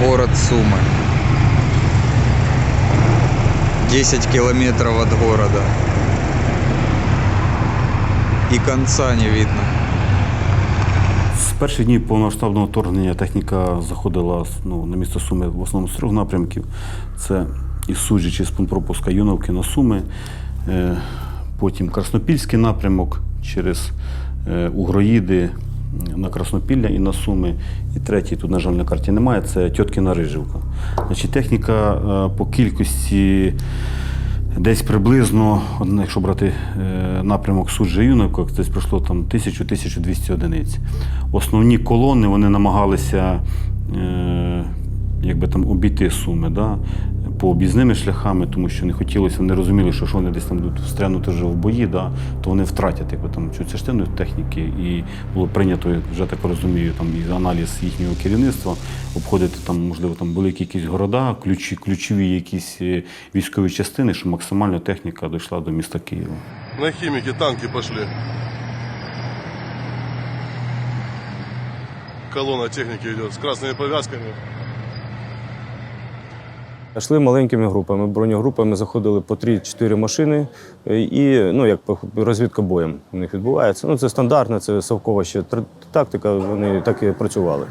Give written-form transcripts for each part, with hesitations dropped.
город Сумы. 10 километров от города. И конца не видно. З перших днів повномасштабного вторгнення техніка заходила на місто Суми в основному з 3 напрямків. Це із Суджі через пункт пропуска Юновки на Суми, потім Краснопільський напрямок через Угроїди на Краснопілля і на Суми. І третій, тут, на жаль, на карті немає, це Тьоткіна Рижівка. Значить, техніка по кількості десь приблизно, якщо брати напрямок Суджа-Юновка, десь пройшло там 1000-1200 одиниць. Основні колони вони намагалися обійти Суми, да, по об'їзними шляхами, тому що не хотілося, вони розуміли, що вони десь там будуть встрянути вже в бої, да, то вони втратять цю частину техніки. І було прийнято, вже так розумію, і аналіз їхнього керівництва, обходити можливо, великі якісь города, ключові якісь військові частини, щоб максимально техніка дійшла до міста Києва. На хіміки танки пішли. Колонна техніки йде з красними пов'язками. Йшли маленькими групами, бронегрупами, заходили по 3-4 машини і, як розвідка боєм у них відбувається. Це стандартна, це совкова ще тактика, вони так і працювали.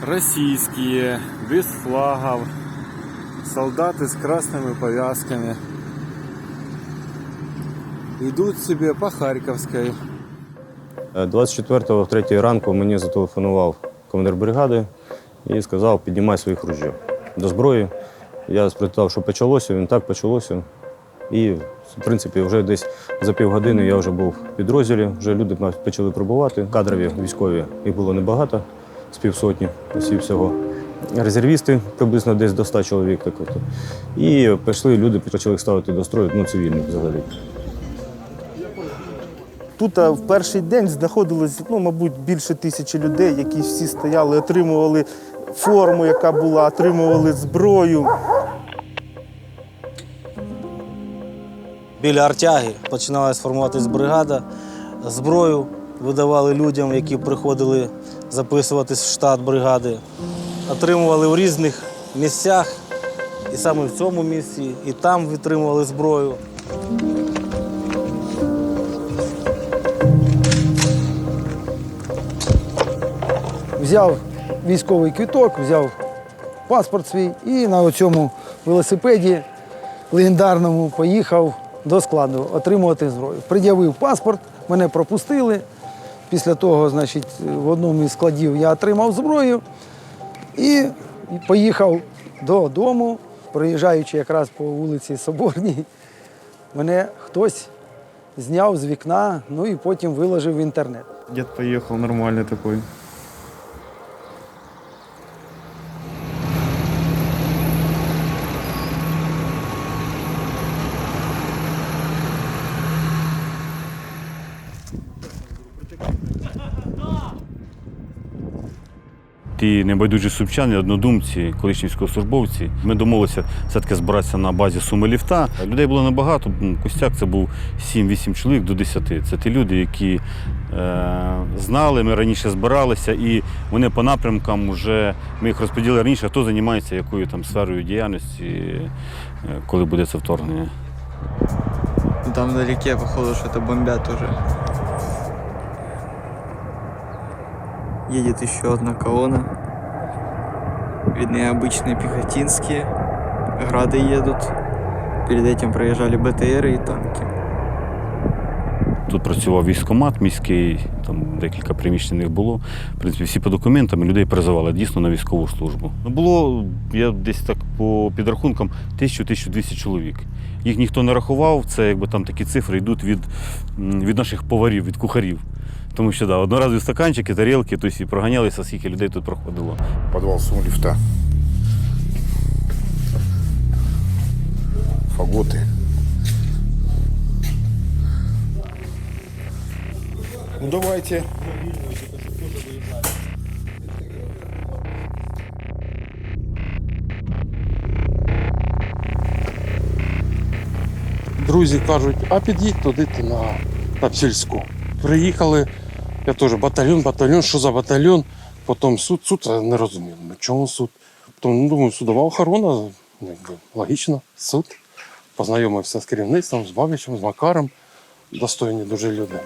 Российские, без флагов, солдаты с красными повязками идут себе по Харьковской. 24-го в 3-й ранку мені зателефонував командир бригади і сказав, піднімай своїх ружьо до зброї. Я спитав, що почалося, він так почалося. І, в принципі, вже десь за півгодини я вже був в підрозділі, вже люди почали прибувати. Кадрові військові, їх було небагато, з півсотні всього. Резервісти приблизно десь до 100 чоловік. І пішли, люди почали ставити до строю, цивільних взагалі. Тут в перший день знаходилось, мабуть, більше 1000 людей, які всі стояли, отримували форму, яка була, отримували зброю. Біля Артяги починала сформуватись бригада. Зброю видавали людям, які приходили записуватись в штат бригади. Отримували в різних місцях, і саме в цьому місці, і там отримували зброю. Взяв військовий квиток, взяв паспорт свій і на цьому велосипеді легендарному поїхав до складу отримувати зброю. Пред'явив паспорт, мене пропустили. Після того, в одному із складів я отримав зброю і поїхав додому, проїжджаючи якраз по вулиці Соборній. Мене хтось зняв з вікна, і потім виложив в інтернет. Дед поехал нормальный такой. Ті небайдужі сумчани, однодумці, колишні військовослужбовці. Ми домовилися все-таки збиратися на базі Суми-Ліфта. Людей було небагато, костяк це був 7-8 чоловік до 10. Це ті люди, які знали, ми раніше збиралися, і вони по напрямкам вже, ми їх розподілили раніше, хто займається якою сферою діяльності, коли буде це вторгнення. Там вдалеке, походу, что-то бомбят уже. Едет еще одна колонна. Видны обычные пехотинские. Грады едут. Перед этим проезжали БТРи и танки. Тут працював військкомат міський, там декілька приміщених було. В принципі, всі по документам людей призивали дійсно на військову службу. Було, я десь так по підрахункам, 1000-1200 чоловік. Їх ніхто не рахував, це там такі цифри йдуть від наших поварів, від кухарів. Тому що, одноразові стаканчики, тарілки, і проганялися, скільки людей тут проходило. Підвал Суми-Ліфта. Фаготи. Давайте. Друзі кажуть, а під'їдь туди на Псільську. Приїхали, я теж батальйон, що за батальйон? Потім суд я не розумів. Чому суд? Потім, думаю, судова охорона, якби, логічно, суд. Познайомився з керівництвом, з Бабичем, з Макаром. Достойні дуже люди.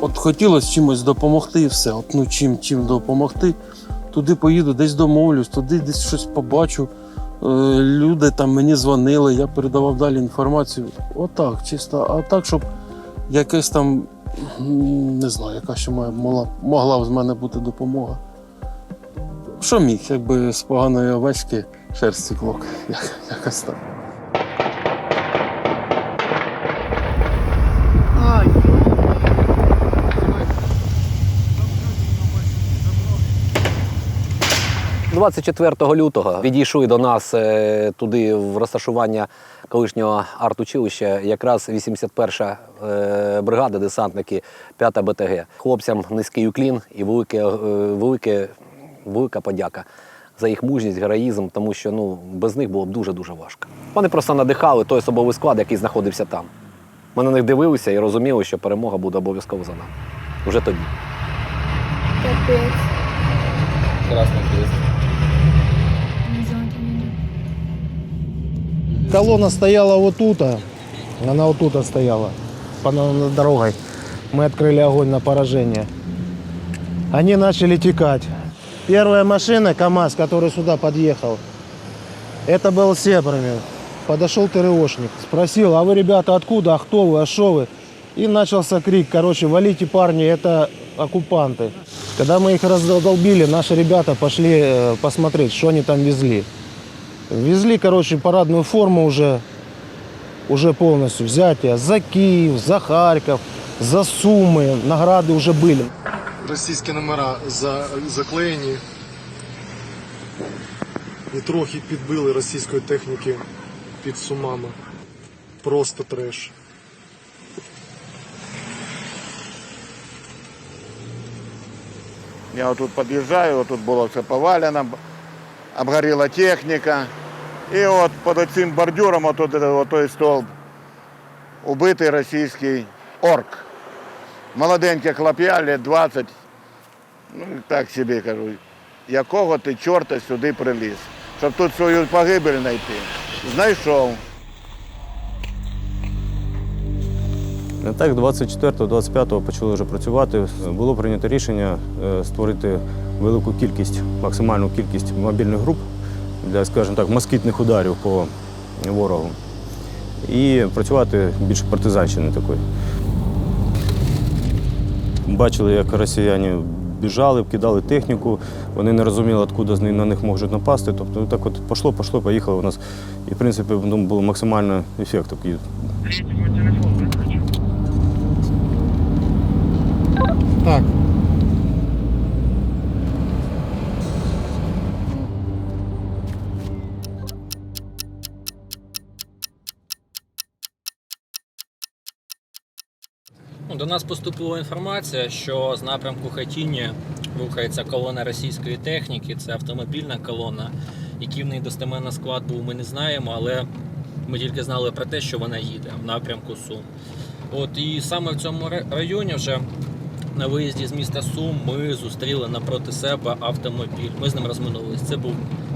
От хотілося чимось допомогти і все. От, ну, чим допомогти. Туди поїду, десь домовлюсь, туди десь щось побачу. Люди там мені дзвонили, я передавав далі інформацію. Отак, чисто. А так, щоб якесь там, не знаю, яка ще могла з мене бути допомога. Що міг, якби з поганої овечки шерсті клок. Якось так. Ай! 24 лютого відійшли до нас туди в розташування колишнього артучилища якраз 81-ша бригада, десантники, 5-та БТГ. Хлопцям низький уклін і велика подяка за їх мужність, героїзм, тому що без них було б дуже-дуже важко. Вони просто надихали той особовий склад, який знаходився там. Ми на них дивилися і розуміли, що перемога буде обов'язково за нами. Уже тоді. Капець. Красний хрест. Колонна стояла вот тут, она вот тут стояла, над дорогой. Мы открыли огонь на поражение. Они начали текать. Первая машина, КАМАЗ, который сюда подъехал, это был Сепарами. Подошел ТРОшник, спросил: а вы, ребята, откуда, а кто вы, а шо вы? И начался крик: короче, валите, парни, это оккупанты. Когда мы их раздолбили, наши ребята пошли посмотреть, что они там везли. Везли, короче, парадную форму уже полностью. Взятие за Киев, за Харьков, за Сумы. Награды уже были. Російські номера заклеєні і трохи підбили російської техніки під Сумами. Просто треш. Я вот тут подъезжаю, вот тут было все повалено, обгорела техника. И вот под этим бордюром вот этот вот той столб убитий російський орк. Молоденьке хлоп'я, лет 20, ну так собі кажу, якого ти чорта сюди приліз, щоб тут свою погибель знайти. Знайшов. Так, 24-25 почали вже працювати. Було прийнято рішення створити велику кількість, максимальну кількість мобільних груп для, скажімо так, москітних ударів по ворогу. І працювати більше партизанщини такої. Бачили, як росіяни біжали, кидали техніку, вони не розуміли, откуда на них можуть напасти. Тобто так от пішло, поїхало у нас. І, в принципі, був максимальний ефект такий. Так. До нас поступила інформація, що з напрямку Хатіні рухається колона російської техніки, це автомобільна колона. Який в неї достеменно склад був, ми не знаємо, але ми тільки знали про те, що вона їде в напрямку Сум. І саме в цьому районі вже на виїзді з міста Сум ми зустріли напроти себе автомобіль. Ми з ним розминулися. Це був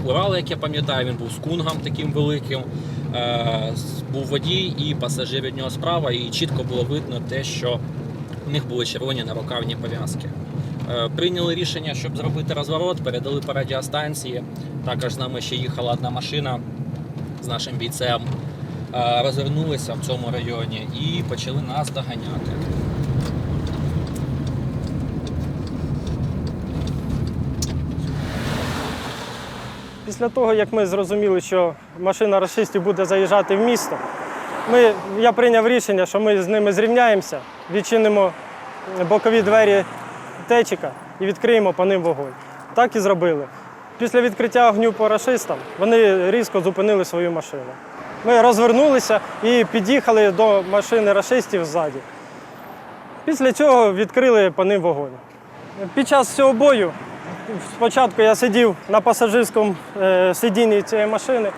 Урал, як я пам'ятаю, він був з кунгом таким великим. Був водій і пасажир від нього справа, і чітко було видно те, що у них були червоні нарукавні пов'язки. Прийняли рішення, щоб зробити розворот, передали по радіостанції. Також з нами ще їхала одна машина з нашим бійцем. Розвернулися в цьому районі і почали нас доганяти. Після того, як ми зрозуміли, що машина рашистів буде заїжджати в місто, я прийняв рішення, що ми з ними зрівняємося, відчинимо бокові двері течіка і відкриємо по ним вогонь. Так і зробили. Після відкриття огню по рашистам вони різко зупинили свою машину. Ми розвернулися і під'їхали до машини рашистів ззаді. Після цього відкрили по ним вогонь. Під час цього бою Спочатку я сидів на пасажирському сидінні цієї машини,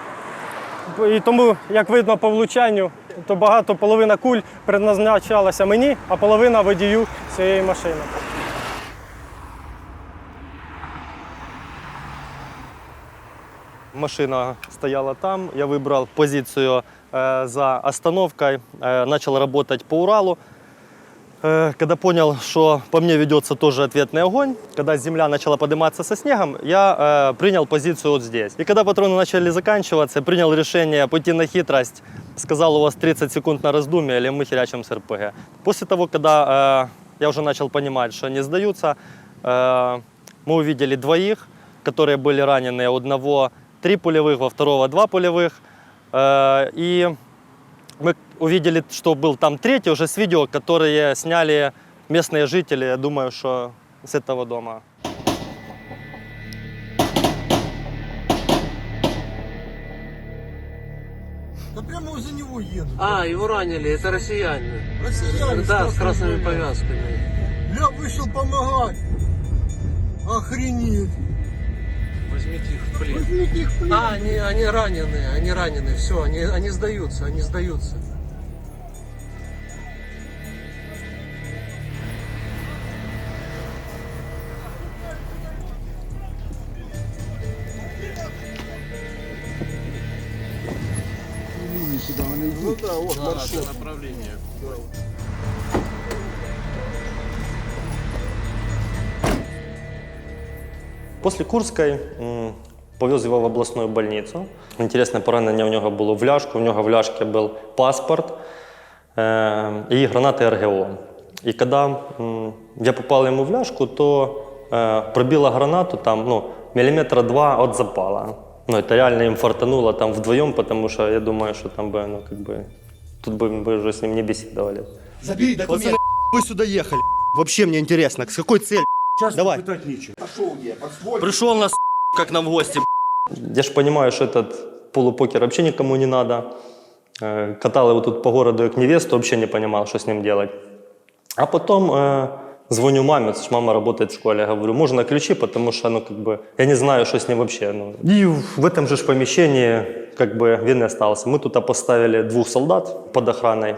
і тому, як видно по влучанню, то половина куль предназначалася мені, а половина водію цієї машини. Машина стояла там, я выбрал позицию за остановкой, начал работать по Уралу. Когда понял, что по мне ведется тоже ответный огонь, когда земля начала подниматься со снегом, я принял позицию вот здесь. И когда патроны начали заканчиваться, принял решение пойти на хитрость, сказал, у вас 30 секунд на раздумье, или мы херячим с РПГ. После того, когда я уже начал понимать, что они сдаются, мы увидели двоих, которые были ранены, у одного 3 пулевых, во второго 2 пулевых. И мы увидели, что был там третий уже с видео, которые сняли местные жители, я думаю, что с этого дома. Да прямо возле него едут. А, его ранили, это россияне. Россияне Да, с красными повязками. Я вышел помогать. Охренеть. Возьмите их в плен. Возьмите их в плен. А, они ранены, все, они сдаются. Ну да, вот маршрут. Направление. После Курской повез его в областную больницу. Интересное поранение у него было в ляжку. У него в ляжке был паспорт и гранаты РГО. И когда я попал ему в ляжку, то пробила гранату там, миллиметра 2 от запала. Это реально им фартануло там вдвоем, потому что я думаю, что там бы, тут бы мы уже с ним не беседовали. Забери документы. Вы сюда ехали. Вообще мне интересно, с какой целью? Давай. Пришел нас как нам в гости. Я ж понимаю, что этот полупокер вообще никому не надо. Катал его тут по городу как невесту, вообще не понимал, что с ним делать. А потом звоню маме, мама работает в школе, говорю, можно ключи, потому что, я не знаю, что с ним вообще. И в этом же помещении, він и остался. Мы тут поставили 2 солдат под охраной.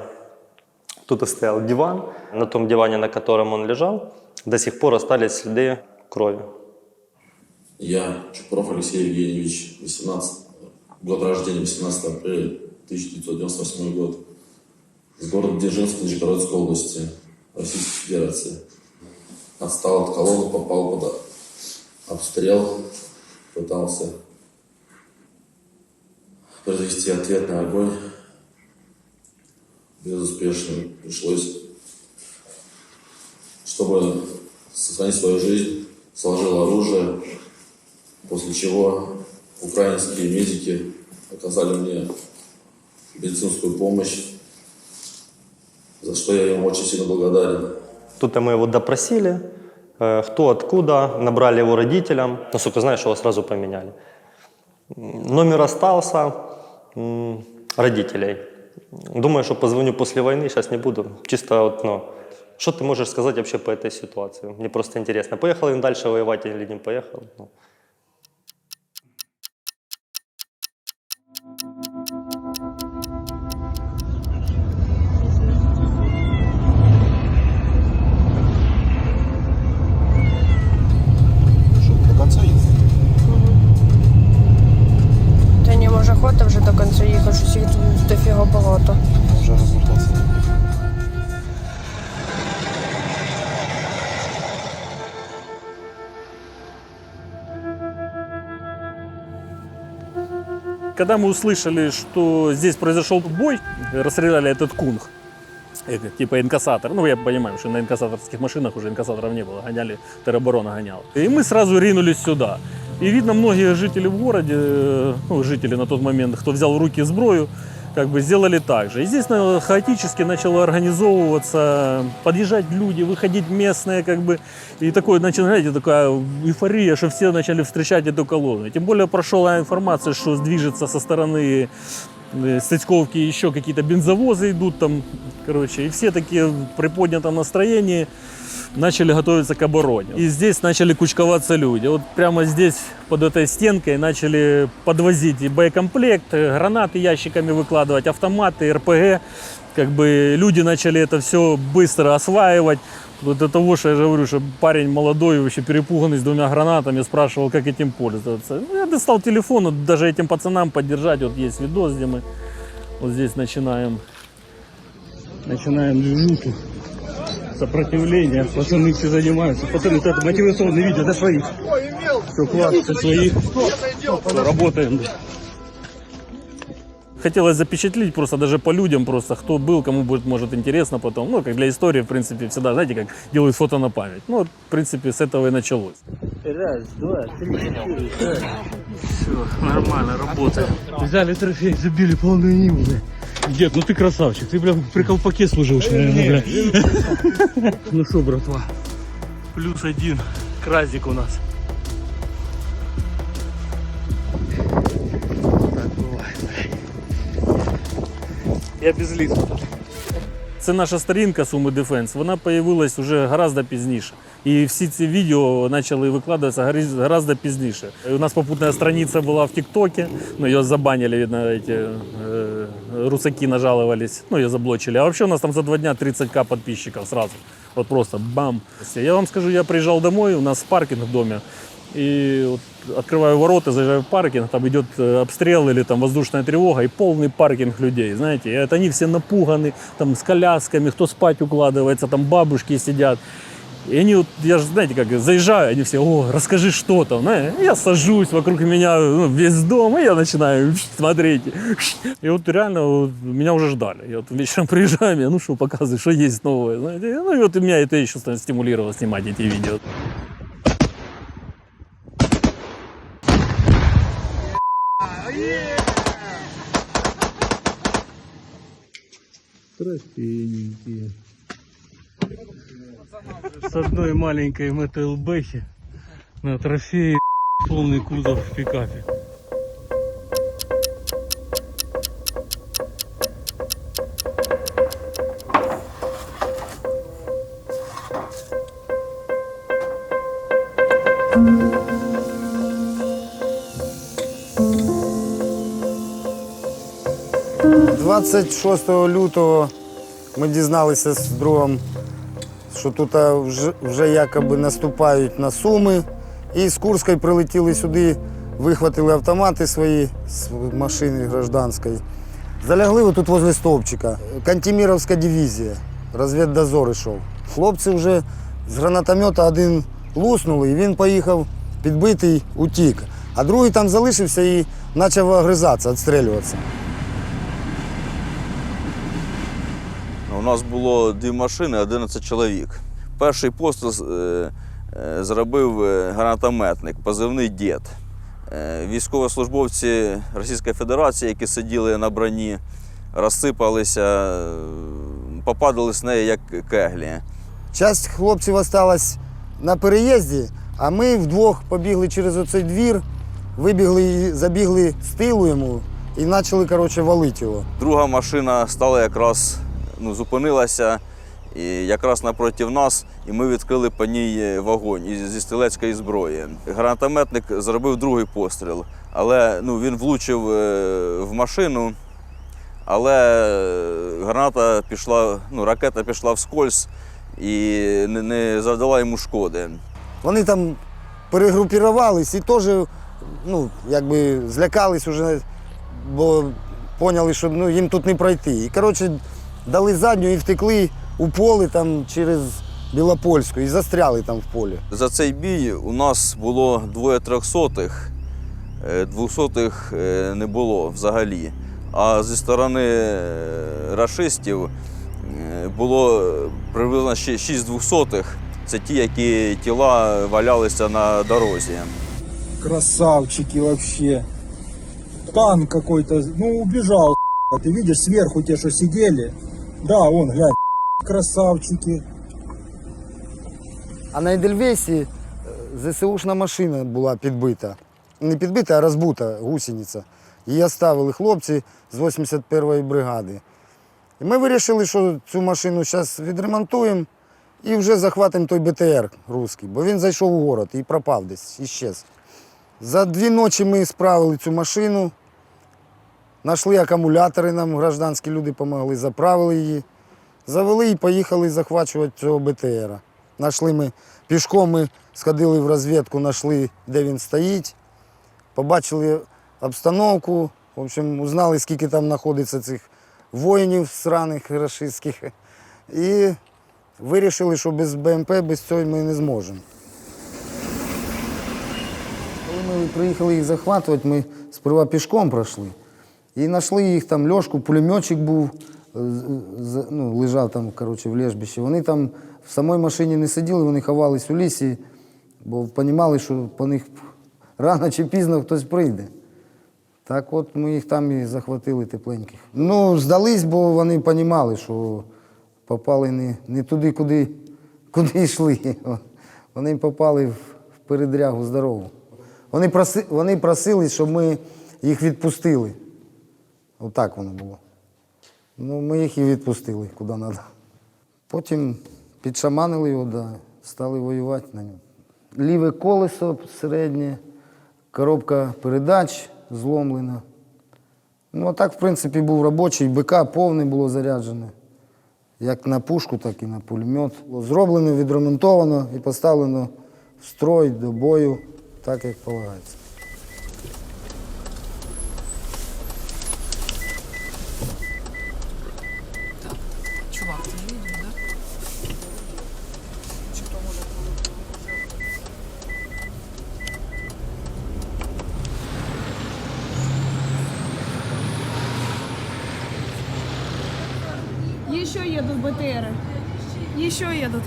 Тут стоял диван. На том диване, на котором он лежал, до сих пор остались следы крови. Я, Чупров Алексей Евгеньевич, год рождения 18 апреля 1998 год. С города Дзержинск, Нижегородской области, Российской Федерации. Отстал от колонны, попал под обстрел, пытался произвести ответный огонь. Безуспешно пришлось, чтобы сохранить свою жизнь, сложил оружие, после чего украинские медики оказали мне медицинскую помощь, за что я им очень сильно благодарен. Тут мы его допросили, кто, откуда, набрали его родителям. Насколько знаешь, его сразу поменяли. Номер остался родителей. Думаю, что позвоню после войны, сейчас не буду. Чисто что ты можешь сказать вообще по этой ситуации? Мне просто интересно, поехал он дальше воевать или не поехал? До конца їхати? Та ні, може охота вже до кінця їхати, щось їх тут дофіга багато. Вже розвертатися. Когда мы услышали, что здесь произошел бой, расстреляли этот кунг, типа инкассатор. Я понимаю, что на инкассаторских машинах уже инкассаторов не было, гоняли, тероборона гоняла. И мы сразу ринулись сюда. И видно, многие жители в городе, жители на тот момент, кто взял в руки зброю, сделали так же. И здесь хаотически начало организовываться, подъезжать люди, выходить местные, и знаете, такая эйфория, что все начали встречать эту колонну. Тем более прошла информация, что движется со стороны Стецковки еще какие-то бензовозы идут там, и все такие в приподнятом настроении. начали готовиться к обороне. И здесь начали кучковаться люди. Вот прямо здесь, под этой стенкой, начали подвозить и боекомплект, гранаты ящиками выкладывать, автоматы, РПГ. Как бы люди начали это все быстро осваивать. Вот до того, что я же говорю, что парень молодой, вообще перепуганный, с 2 гранатами, спрашивал, как этим пользоваться. Ну, я достал телефон, вот даже этим пацанам поддержать. Вот есть видос, где мы вот здесь начинаем движуху, сопротивление. Пацаны все занимаются. Пацаны, это мотивационное видео для своих. Все, класс, для своих. Все, работаем. Хотелось запечатлеть просто даже по людям, просто кто был, кому будет, может, интересно потом. Ну, как для истории, в принципе, всегда, знаете, как делают фото на память. Ну, вот, в принципе, с этого и началось. Раз, два, три, 4, 5. Все, нормально, работаем. Взяли трофей, забили полную ниму. Дед, ну ты красавчик, ты прям при колпаке служил, наверное, бля. Ну что, братва, +1 кразик у нас. Я без лиц. Це наша сторінка Суми Defense, вона з'явилась вже гораздо пізніше. І всі ці відео почали викладатися гораздо пізніше. І у нас попутна страниця була в ТикТоке, ну її забанили, видно, эти русаки нажаловались, ну її заблочили. А взагалі у нас там за 2 дня 30 000 підписчиків сразу. Вот просто бам. Я вам скажу, я приїжджав домой, у нас паркинг в домі. И вот открываю ворота, заезжаю в паркинг, там идет обстрел или там воздушная тревога, и полный паркинг людей, знаете. И это они все напуганы, там с колясками, кто спать укладывается, там бабушки сидят. И они вот, я же, знаете, как заезжаю, они все, о, расскажи что там. Я сажусь, вокруг меня весь дом, и я начинаю смотреть. И вот реально вот, меня уже ждали. Я вот вечером приезжаю, мне, ну что, показывай, что есть новое. Знаете. Ну и вот и меня это еще стимулировало снимать эти видео. Трофейненькие. С одной маленькой МТЛБхи на трофее полный кузов в пикапе. – 26 лютого ми дізналися з другом, що тут вже якоби наступають на Суми. І з Курської прилетіли сюди, вихватили автомати свої з машини гражданської. Залягли отут возле стовпчика. Кантеміровська дивізія, розвіддозор йшов. Хлопці вже з гранатомета один луснули, і він поїхав підбитий, утік. А другий там залишився і почав огризатися, відстрілюватися. У нас було 2 машини, 11 чоловік. Перший постріл зробив гранатометник, позивний «Дід». Військовослужбовці Російської Федерації, які сиділи на броні, розсипалися, попадали з неї як кеглі. Часть хлопців залишилась на переїзді, а ми вдвох побігли через оцей двір, вибігли і забігли з тилу йому і почали, валити його. Друга машина стала якраз, зупинилася і якраз напроти нас, і ми відкрили по ній вогонь зі стрілецької зброї. Гранатометник зробив другий постріл, але він влучив в машину, але ракета пішла вскользь і не завдала йому шкоди. Вони там перегрупувались і теж злякались вже, бо поняли, що їм тут не пройти. І, дали задню і втекли у поле там через Білопольську і застряли там в полі. За цей бій у нас було 2 300-х, 200-х не було взагалі. А зі сторони рашистів було приблизно 6 200-х. Це ті, які тіла валялися на дорозі. Красавчики вообще. Танк какой-то, убежал. Ты видишь, сверху те, что сидели. Да, вон, глянь, красавчики. А на Едельвейсі ЗСУшна машина була підбита. Не підбита, а розбита гусениця. Її оставили хлопці з 81-ї бригади. І ми вирішили, що цю машину зараз відремонтуємо і вже захватимо той БТР русський, бо він зайшов у город і пропав десь, іщез. За 2 ночі ми справили цю машину, знайшли акумулятори, нам гражданські люди допомогли, заправили її, завели і поїхали захвачувати цього БТРа. Нашли ми пішком, ми сходили в розвідку, знайшли, де він стоїть, побачили обстановку, в общем, узнали, скільки там знаходиться цих воїнів сраних рашистських. І вирішили, що без БМП, без цього ми не зможемо. Коли ми приїхали їх захватувати, ми сперва пішком пройшли. І знайшли їх там, Льошку, пулеметчик був, лежав там, коротше, в лежбищі. Вони там в самій машині не сиділи, вони ховались у лісі, бо розуміли, що по них рано чи пізно хтось прийде. Так от ми їх там і захватили тепленьких. Ну, здались, бо вони розуміли, що попали не туди, куди йшли. Вони попали в передрягу здорову. Вони просили, щоб ми їх відпустили. Отак воно було. Ну, ми їх і відпустили, куди треба. Потім підшаманили його, да, стали воювати на ньому. Ліве колесо середнє, коробка передач зломлена. Ну, а так, в принципі, був робочий, БК повне було заряджене. Як на пушку, так і на пулемет. Було зроблено, відремонтовано і поставлено в строй до бою, так, як полагається. Чувак, ти не видно, да? Еще едут БТРы. Еще едут.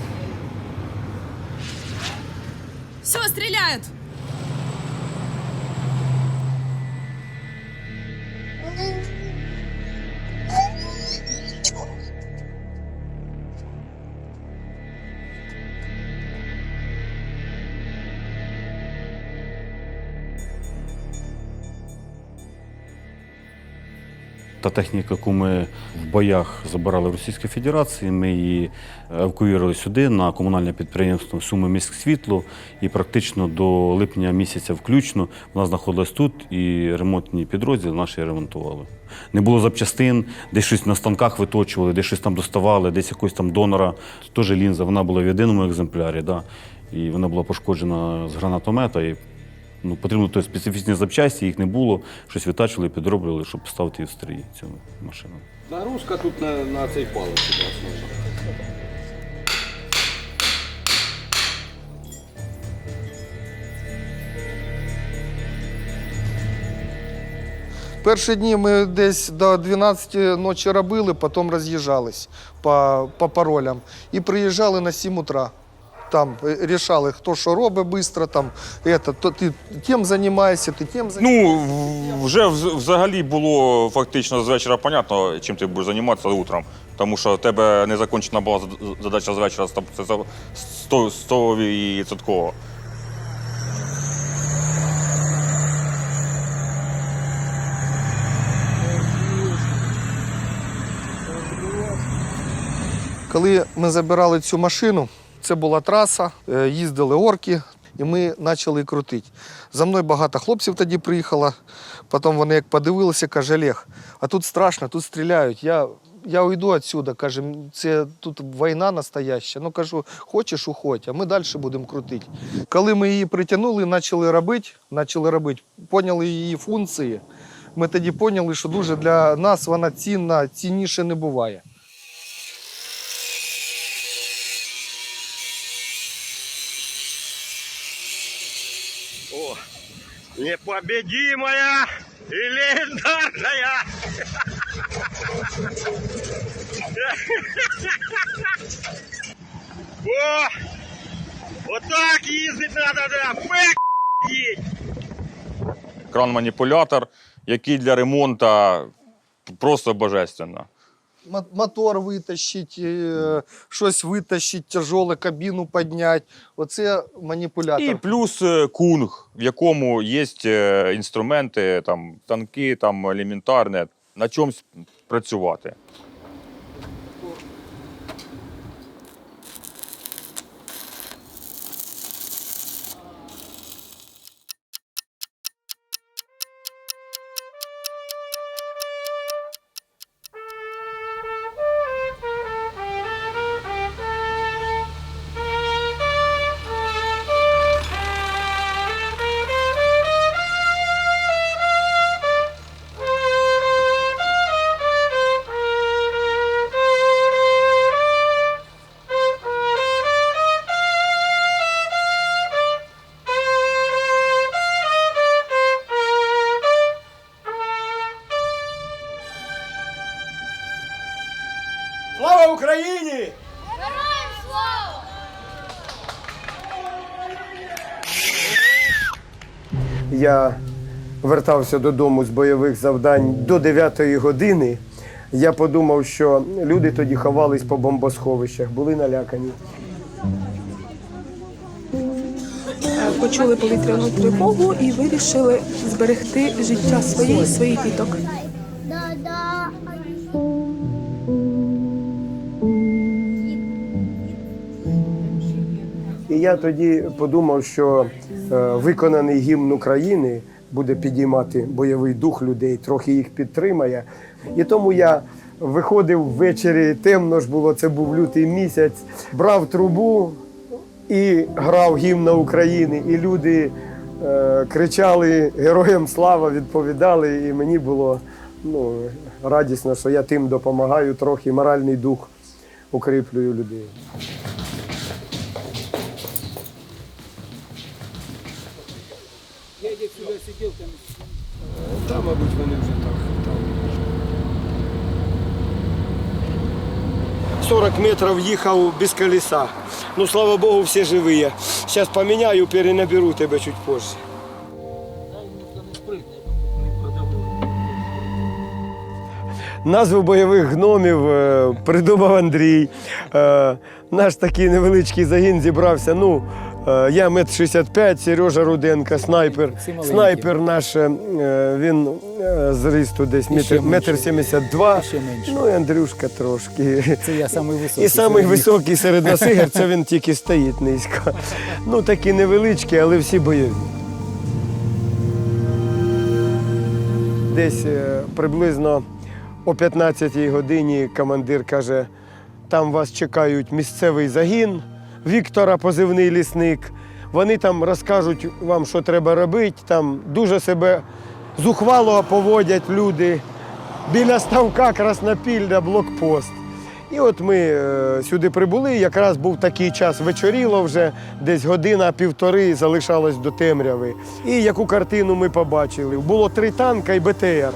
Все, стреляют! Та техніка, яку ми в боях забирали в Російській Федерації, ми її евакуювали сюди, на комунальне підприємство «Сумиміськсвітло», і практично до липня місяця включно вона знаходилась тут, і ремонтні підрозділи наші ремонтували. Не було запчастин, десь щось на станках виточували, десь щось там доставали, десь якогось там донора. Теж лінза, вона була в єдиному екземплярі, да, і вона була пошкоджена з гранатомета. І потрібно специфічні запчасті, їх не було, щось витачували, підроблювали, щоб ставити в стрій цю машину. Нагрузка тут на цей палець основна. Перші дні ми десь до 12 ночі робили, потім роз'їжджались по паролям. І приїжджали на 7 утра. Там рішали, хто що робить швидко, там, то ти тим займаєшся, ти тим займаєшся. Ну, вже взагалі було фактично з вечора понятно, чим ти будеш займатися утром. Тому що в тебе не закінчена була задача з вечора, це 100%. Коли ми забирали цю машину, це була траса, їздили орки, і ми почали крутити. За мною багато хлопців тоді приїхало, потім вони як подивилися, каже, Олег, а тут страшно, тут стріляють, я уйду відсюди, каже, це тут війна настояща. Ну, кажу, хочеш, уходь, а ми далі будемо крутити. Коли ми її притягнули, почали робити, поняли її функції, ми тоді зрозуміли, що дуже для нас вона цінна, цінніше не буває. О, непобедимая и легендарная! О, вот так ездить надо, да, Кран-маніпулятор, який для ремонту просто божественно. Мотор витащити, щось витащити, тяжеле, кабіну підняти. Оце маніпулятор. І плюс кунг, в якому є інструменти, там, танки, там, елементарне, на чомусь працювати. Слава Україні! Героям слава! Я вертався додому з бойових завдань до 9-ї години. Я подумав, що люди тоді ховались по бомбосховищах, були налякані. Почули повітряну тривогу і вирішили зберегти життя своє і своїх діток. І я тоді подумав, що виконаний гімн України буде підіймати бойовий дух людей, трохи їх підтримає. І тому я виходив ввечері, темно ж було, це був лютий місяць, брав трубу і грав гімн України. І люди кричали «Героям слава!», відповідали, і мені було радісно, що я тим допомагаю, трохи моральний дух укріплюю людей. Я десь сюди сидів, там, мабуть, вони вже там. 40 метров їхав без колеса. Ну, слава Богу, всі живі. Зараз поміняю, перенаберу тебе чуть позже. Назву бойових гномів придумав Андрій. Наш такий невеличкий загін зібрався. Я 1,65 м, Сережа Руденко, снайпер. Снайпер наш, він зрісту десь 1,72 м. Ну і Андрюшка трошки. Це я самий високий. І самий високий серед нас ігор, це він тільки стоїть низько. Ну такі невеличкі, але всі бойові. Десь приблизно о 15-й годині командир каже, там вас чекають місцевий загін, Віктора, позивний лісник. Вони там розкажуть вам, що треба робити, там дуже себе зухвало поводять люди. Біля ставка Краснопілля блокпост. І от ми сюди прибули, якраз був такий час, вечоріло вже, десь година-півтори залишалось до темряви. І яку картину ми побачили? Було 3 танка і БТР.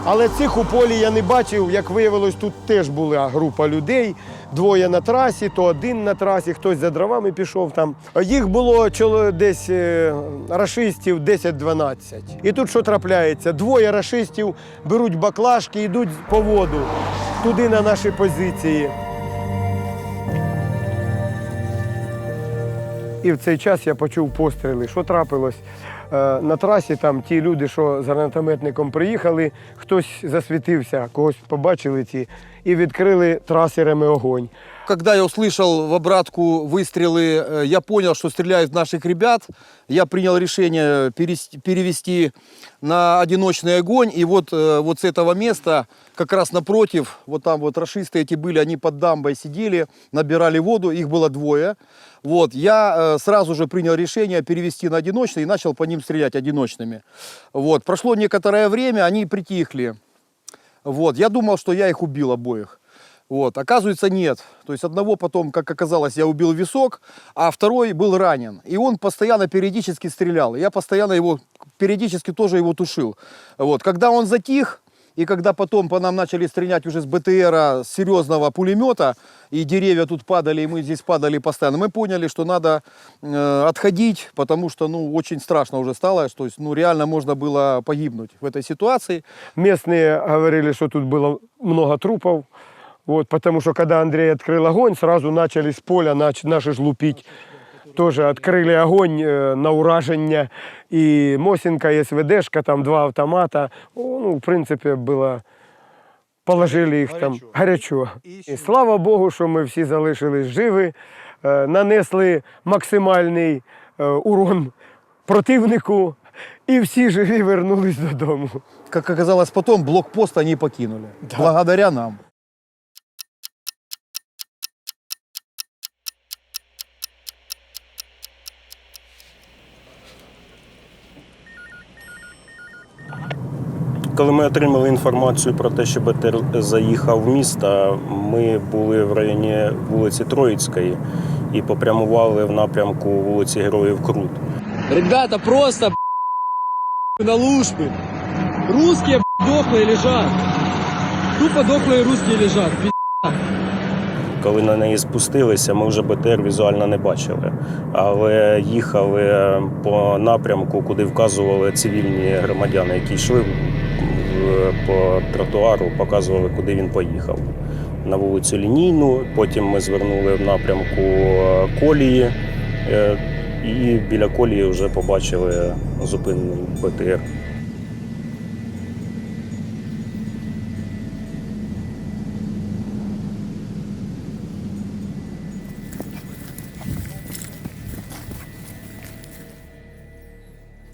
Але цих у полі я не бачив, як виявилось, тут теж була група людей, 2 на трасі, то 1 на трасі, хтось за дровами пішов там. Їх було десь рашистів 10-12. І тут що трапляється? 2 рашистів беруть баклажки, йдуть по воду, туди на наші позиції. І в цей час я почув постріли. Що трапилось? На трасі там ті люди, що з гранатометником приїхали, хтось засвітився, когось побачили ці і відкрили трасерами огонь. Когда я услышал в обратку выстрелы, я понял, что стреляют в наших ребят. Я принял решение перевести на одиночный огонь. И вот с этого места, как раз напротив, вот там вот рашисты эти были, они под дамбой сидели, набирали воду, их было 2. Вот, я сразу же принял решение перевести на одиночный и начал по ним стрелять одиночными. Вот, прошло некоторое время, они притихли. Вот, я думал, что я их убил обоих. Вот, оказывается, нет. То есть одного потом, как оказалось, я убил в висок, а второй был ранен. И он постоянно, периодически стрелял. Я постоянно его, периодически тоже его тушил. Вот, когда он затих, и когда потом по нам начали стрелять уже с БТРа, с серьезного пулемета, и деревья тут падали, и мы здесь падали постоянно, мы поняли, что надо отходить, потому что, очень страшно уже стало, то есть, реально можно было погибнуть в этой ситуации. Местные говорили, что тут было много трупов. Вот, потому что когда Андрей открыл огонь, сразу начали с поля наши ж лупить. Тоже открыли огонь на ураження. И Мосинка, и СВДшка, там 2 автомата. В принципе, было... Положили їх там гарячо. І слава Богу, що ми всі залишились живі, нанесли максимальний урон противнику, і всі живі вернулись додому. Как оказалось потом, блокпост они покинули. Да. Благодаря нам. Коли ми отримали інформацію про те, що БТР заїхав в місто, ми були в районі вулиці Троїцької і попрямували в напрямку вулиці Героїв Крут. Ребята, просто на лужбы. Русские дохлые лежат. Тупо дохлые русские лежат. Коли на неї спустилися, ми вже БТР візуально не бачили, але їхали по напрямку, куди вказували цивільні громадяни, які йшли по тротуару, показували, куди він поїхав. На вулицю Лінійну, потім ми звернули в напрямку колії, і біля колії вже побачили зупинений БТР.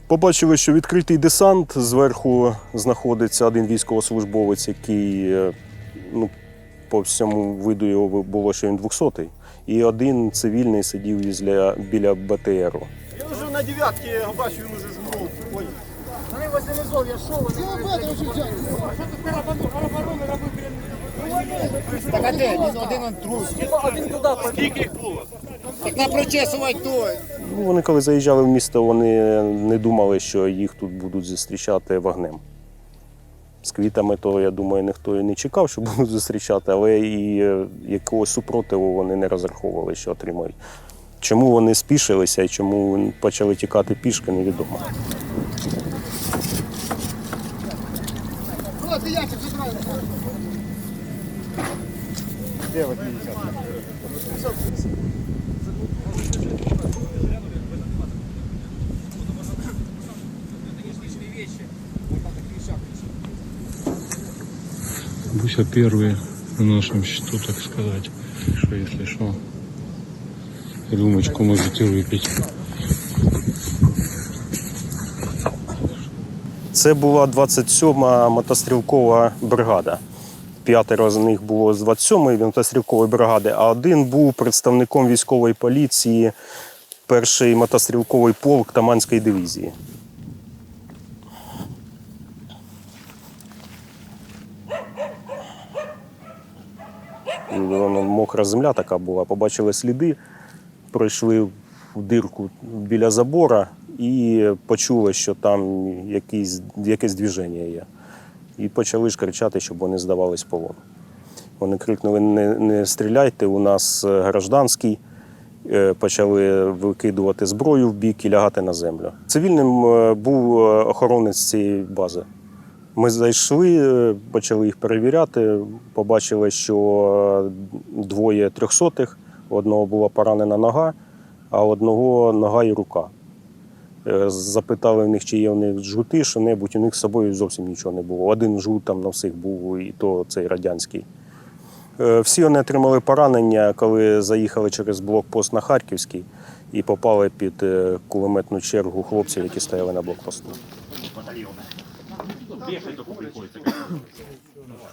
Побачили, що відкритий десант, зверху знаходиться один військовослужбовець, який, по всьому виду його було, що він 200-й, і один цивільний сидів біля БТРу. Я вже на 9-ки бачу, він уже жмуров. Вони возле низов, я шов, вони... Так а де? Він один трус. Один туди, скільки їх було? Так на прочесувати той. Вони коли заїжджали в місто, вони не думали, що їх тут будуть зустрічати вогнем. З квітами то, я думаю, ніхто і не чекав, що будуть зустрічати, але і якогось супротиву вони не розраховували, що отримають. Чому вони спішилися і чому почали тікати пішки, невідомо. Де 80? Буся первые на нашем счету, так сказать, что если что, рюмочку можете выпить. Це була 27-ма мотострілкова бригада. 5 з них було з 27-ї мотострілкової бригади, а один був представником військової поліції, 1-й мотострілковий полк Таманської дивізії. Мокра земля така була, побачили сліди, пройшли в дирку біля забора і почули, що там якесь движення є. І почали ж кричати, щоб вони здавались в полон. Вони крикнули: не стріляйте, у нас гражданський. Почали викидувати зброю в бік і лягати на землю. Цивільним був охоронець цієї бази. Ми зайшли, почали їх перевіряти, побачили, що 2 300-х, у одного була поранена нога, а у одного нога і рука. Запитали в них, чи є в них жгути, що-небудь, у них з собою зовсім нічого не було. Один жгут там на всіх був, і то цей радянський. Всі вони отримали поранення, коли заїхали через блокпост на Харківський і попали під кулеметну чергу хлопців, які стояли на блокпосту.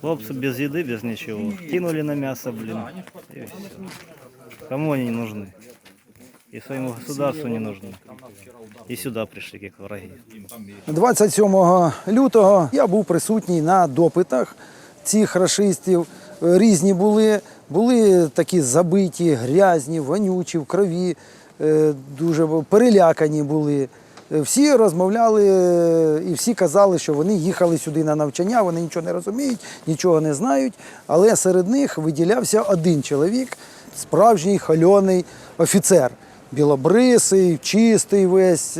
Хлопцы без еды, без ничего. Кинули на мясо, блин. И всё. Кому они не нужны? И своему государству не нужны. І сюди прийшли, як враги. 27 лютого я був присутній на допитах цих рашистів. Різні були такі забиті, грязні, вонючі, в крові, дуже перелякані були. Всі розмовляли і всі казали, що вони їхали сюди на навчання, вони нічого не розуміють, нічого не знають. Але серед них виділявся один чоловік, справжній хольоний офіцер. Білобрисий, чистий весь.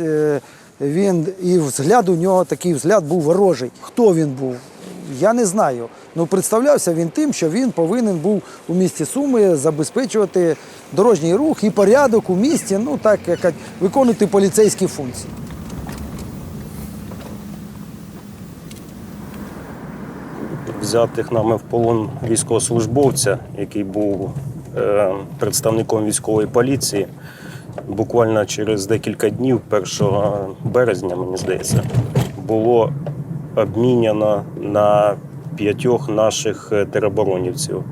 І взгляд у нього такий взгляд був ворожий. Хто він був? Я не знаю. Ну, представлявся він тим, що він повинен був у місті Суми забезпечувати дорожній рух і порядок у місті, ну так, як виконувати поліцейські функції. Взятих нами в полон військовослужбовця, який був представником військової поліції, буквально через декілька днів, 1 березня, мені здається, було обміняно на 5 наших тероборонівців.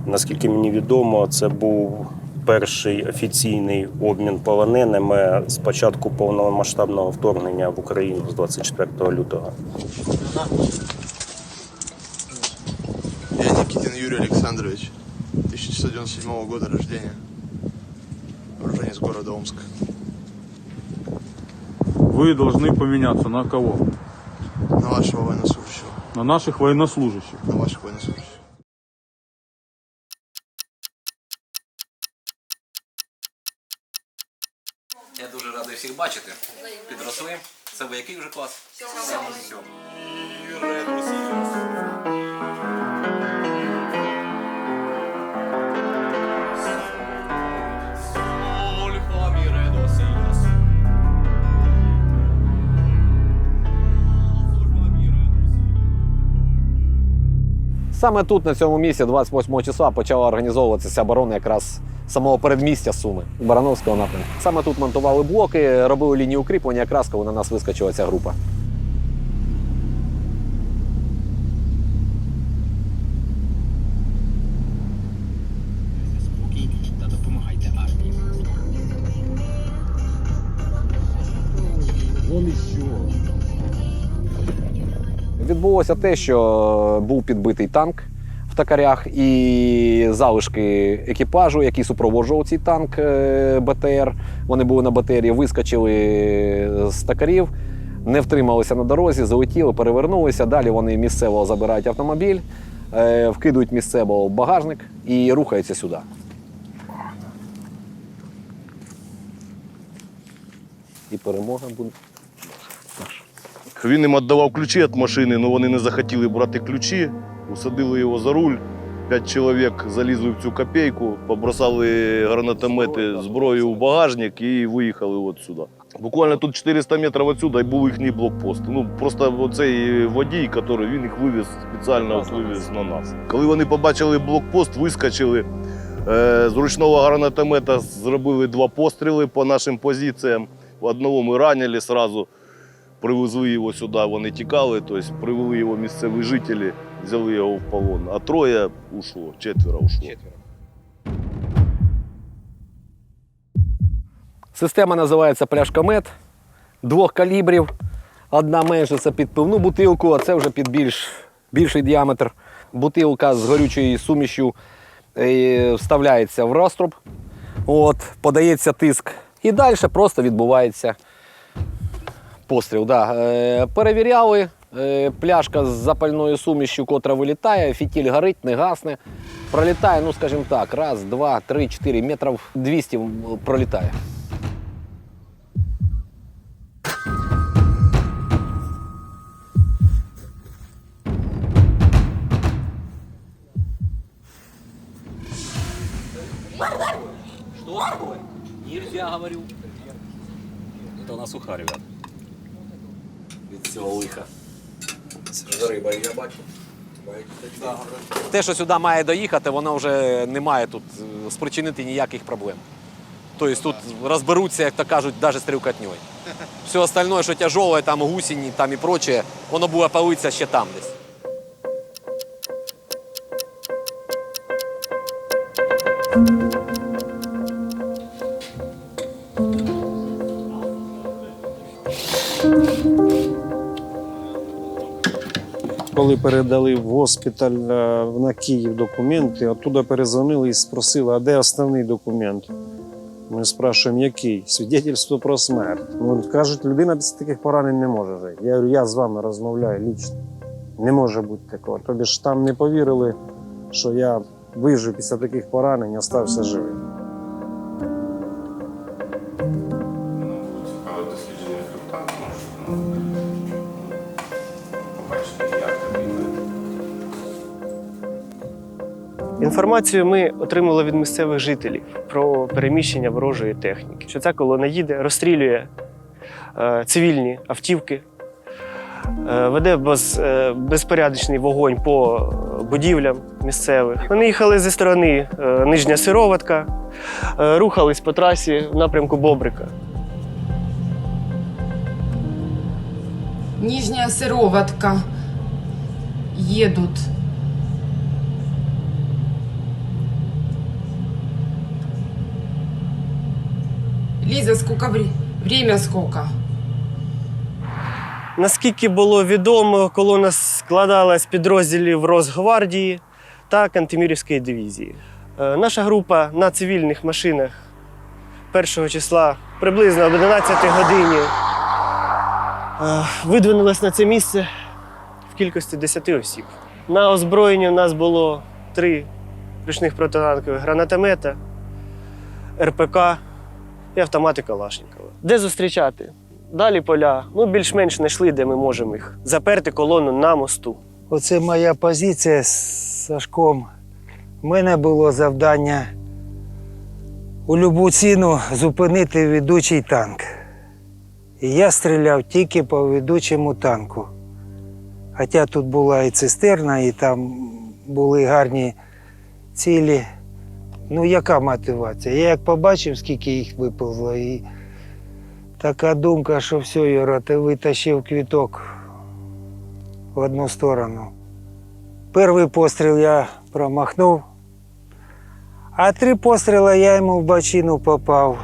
Наскільки мені відомо, це був перший офіційний обмін полоненими з початку повномасштабного вторгнення в Україну з 24 лютого. Я Никитин Юрий Александрович, 1997 года рождения, уроженец города Омска. Вы должны поменяться на кого? На вашего военнослужащего. На наших военнослужащих. На ваших военнослужащих. бачите, підросли. Це ви який вже клас? Сьомий. Саме тут, на цьому місці, 28 числа, почала організовуватися оборона якраз самого передмістя Суми, Барановського напрямку. Саме тут монтували блоки, робили лінію укріплення, якраз коли на нас вискочила ця група. Відбулося те, що був підбитий танк в Токарях, і залишки екіпажу, який супроводжував цей танк БТР, вони були на БТРі, вискочили з Токарів, не втрималися на дорозі, залетіли, перевернулися. Далі вони місцево забирають автомобіль, вкидують місцево в багажник і рухаються сюди. І перемога буде наша. Він їм віддавав ключі від машини, але вони не захотіли брати ключі. Усадили його за руль. 5 чоловік залізли в цю копійку, побросали гранатомети, зброю в багажник і виїхали от сюди. Буквально тут 400 метрів відсюди був їхній блокпост. Просто оцей водій, він їх вивіз, спеціально вивіз на нас. Коли вони побачили блокпост, вискочили, з ручного гранатомета зробили 2 постріли по нашим позиціям. Одного ми ранили одразу. Привезли його сюди, вони тікали, тобто привели його місцеві жителі, взяли його в полон. А 3 ушло, 4 ушло. Система називається пляшкомет, 2 калібрів. Одна менша – це під пивну бутилку, а це вже під більший діаметр. Бутилка з горючою сумішю вставляється в розтруб, подається тиск. І далі просто відбувається постріл. Перевіряли, пляшка з запальною сумішю, котра вилітає, фітіль горить, не гасне. Пролітає, скажімо так, 1, 2, 3, 4 метрів 200 пролітає. Что такое? Нельзя, говорю. Это у нас уха, ребят. Від цього лиха. Це ж риба, я бачу. Те, що сюди має доїхати, воно вже не має тут спричинити ніяких проблем. Тобто тут розберуться, як то кажуть, навіть стрілкатньою. Все остальное, що тяжелое, там гусені там і прочее, воно буде палитися ще там десь. Коли передали в госпіталь на Київ документи, оттуда перезвонили і спросили, а де основний документ? Ми спрашуємо, який? Свідетельство про смерть. Кажуть, людина без таких поранень не може жити. Я говорю, я з вами розмовляю лічно. Не може бути такого. Тобі ж там не повірили, що я вижив після таких поранень і остався живим. Інформацію ми отримали від місцевих жителів про переміщення ворожої техніки. Що ця колона їде, розстрілює цивільні автівки, веде безпорядочний вогонь по будівлям місцевих. Вони їхали зі сторони Нижня Сироватка, рухались по трасі в напрямку Бобрика. Нижняя Сыроватка. Едут. Лиза, сколько время сколько? Наскільки було відомо, колона складалась з підрозділів Росгвардії та Кантемірівської дивізії. Наша група на цивільних машинах 1 числа приблизно об 11 годині видвинулась на це місце в кількості 10 осіб. На озброєнні у нас було 3 ручних протитанкових гранатомета, РПК і автомати Калашникова. Де зустрічати? Далі поля. Ну, більш-менш знайшли, де ми можемо їх. Заперти колону на мосту. Оце моя позиція з Сашком. У мене було завдання у будь-яку ціну зупинити ведучий танк. І я стріляв тільки по ведучому танку. Хоча тут була і цистерна, і там були гарні цілі. Ну, яка мотивація? Я як побачив, скільки їх виповзло, і така думка, що все, Юра, ти витащив квіток в одну сторону. Перший постріл я промахнув, а 3 постріли я йому в бочину попав.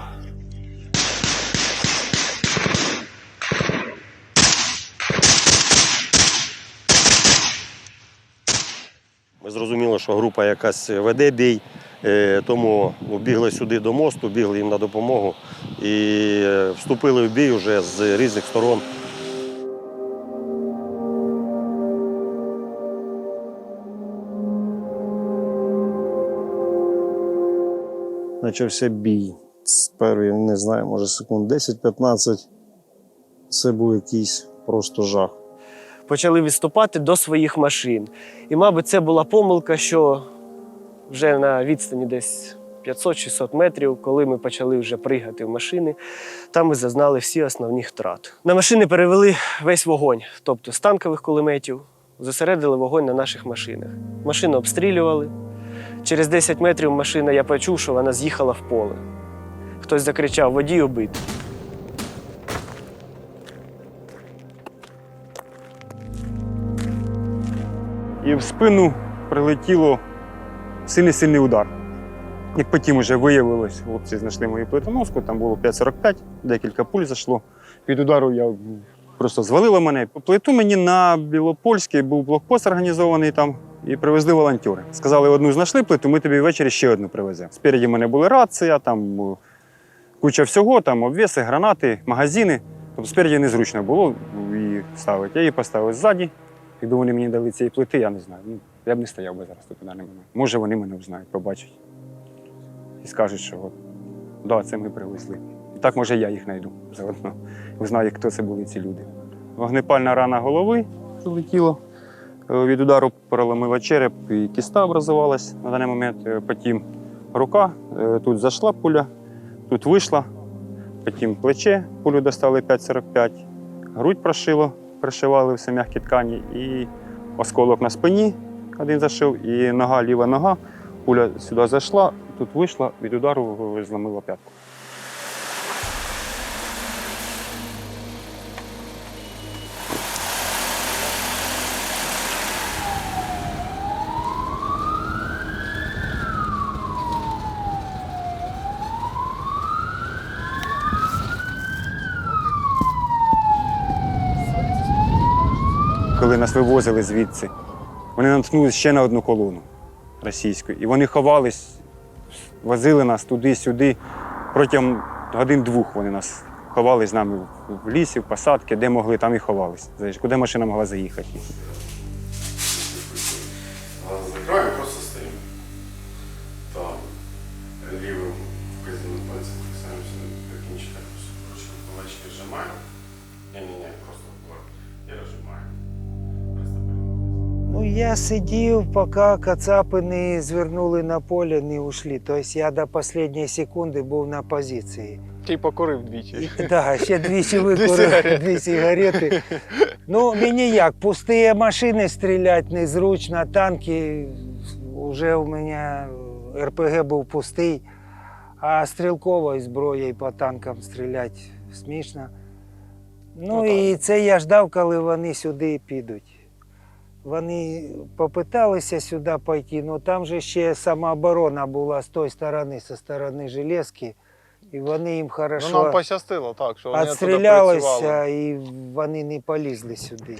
Ми зрозуміли, що група якась веде бій, тому бігли сюди до мосту, бігли їм на допомогу і вступили в бій вже з різних сторон. Почався бій. З першої, не знаю, може секунд 10-15. Це був якийсь просто жах. Почали відступати до своїх машин. І, мабуть, це була помилка, що вже на відстані десь 500-600 метрів, коли ми почали вже пригати в машини, там ми зазнали всі основні втрати. На машини перевели весь вогонь, тобто з танкових кулеметів, зосередили вогонь на наших машинах. Машину обстрілювали. Через 10 метрів машина, я почув, що вона з'їхала в поле. Хтось закричав: «Водій убитий». І в спину прилетіло сильний удар. Як потім вже виявилось, хлопці знайшли мою плитоноску, там було 5,45, декілька пуль зайшло. Від удару я просто звалило мене. Плиту мені на Білопольській був блокпост організований там, і привезли волонтери. Сказали, одну знайшли плиту, ми тобі ввечері ще одну привеземо. Спереді в мене була рація, там куча всього, там обвіси, гранати, магазини. Тобто спереді незручно було її ставити. Я її поставив ззаді. Якби вони мені дали цієї плити, я не знаю. Я б не стояв би зараз тут на даний момент. Може, вони мене знають, побачать. І скажуть, що от, да, це ми привезли. І так, може, я їх знайду заодно. Узнаю, хто це були ці люди. Вогнепальна рана голови залетіла. Від удару переломила череп і кіста образувалась на даний момент. Потім рука, тут зайшла пуля, тут вийшла. Потім плече, пулю достали 5,45. Грудь прошило. Пришивали все м'які ткані, і осколок на спині один зашив, і нога, ліва нога. Пуля сюди зайшла, тут вийшла, від удару зламила п'ятку. Коли нас вивозили звідси, вони наткнулися ще на одну колону російську. І вони ховались, возили нас туди-сюди. Протягом годин-двох вони нас ховали з нами в лісі, в посадки, де могли, там і ховались. Куди машина могла заїхати. Закроем, просто стоим. Там левым указательным пальцем касаемся кончика, ручку кулачки сжимаем. Не-не-не, просто и разжимаем. Ну, я сидів, поки кацапи не звернули на поле, не ушли. Тобто я до останньої секунди був на позиції. Ти покурив двічі. Так, ще двічі викурив, 2 сигарети. Ну, мені як, пусті машини стріляти незручно, танки, вже у мене РПГ був пустий, а стрілковою зброєю по танкам стріляти смішно. Ну і це я ждав, коли вони сюди підуть. Вони попиталися сюди пойти, але там же ще самооборона була з тої сторони, зі сторони Железки. І вони їм хорошо Ну, нам пощастило, так, що вони туди відстрілялися, працювали. і вони не полізли сюди.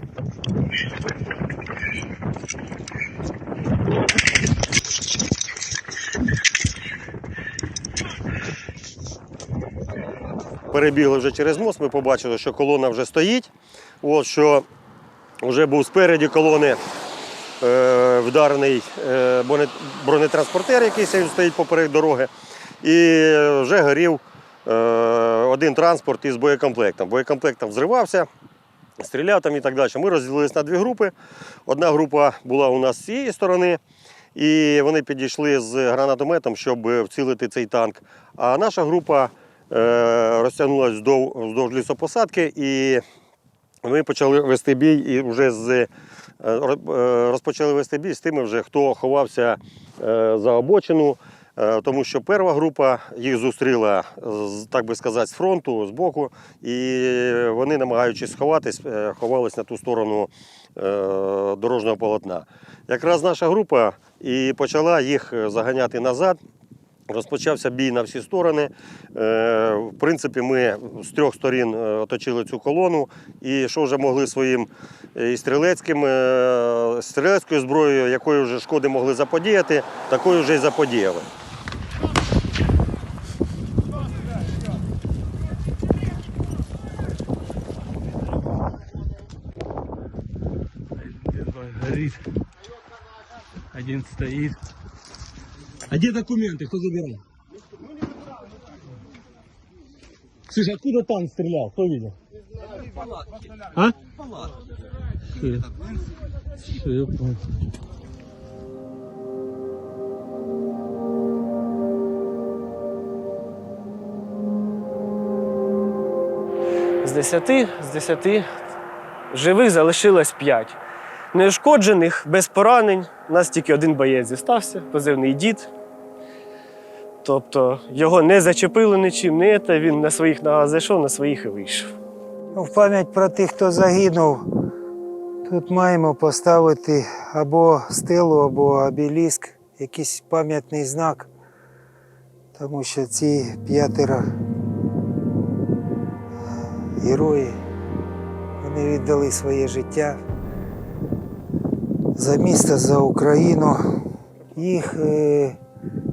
Перебігли вже через мост, ми побачили, що колона вже стоїть. От, що вже був спереді колони вдарений бронетранспортер, який стоїть поперек дороги. І вже горів один транспорт із боєкомплектом. Боєкомплект там взривався, стріляв там і так далі. Ми розділилися на дві групи. Одна група була у нас з цієї сторони, і вони підійшли з гранатометом, щоб вцілити цей танк. А наша група розтягнулася вздовж лісопосадки, і ми почали вести бій, і вже розпочали вести бій з тими, вже, хто ховався за обочину, тому що перша група їх зустріла, так би сказати, з фронту, з боку, і вони, намагаючись сховатись, ховались на ту сторону дорожнього полотна. Якраз наша група і почала їх заганяти назад. Розпочався бій на всі сторони. В принципі, ми з трьох сторін оточили цю колону і що вже могли своїм і стрілецькою зброєю, якою вже шкоди могли заподіяти, такою вже й заподіяли. Горит. Один стоит. А где документы? Кто забирал? Слушай, откуда танк стрелял? Кто видел? А? Все, я понял. З 10 живих залишилось 5. Неушкоджених, без поранень. У нас тільки один боєць зістався, позивний «Дід». Тобто його не зачепили нічим, він на своїх ногах зайшов, на своїх і вийшов. В пам'ять про тих, хто загинув, тут маємо поставити або стелу, або обеліск, якийсь пам'ятний знак, тому що ці 5 герої, вони віддали своє життя за місто, за Україну. Їх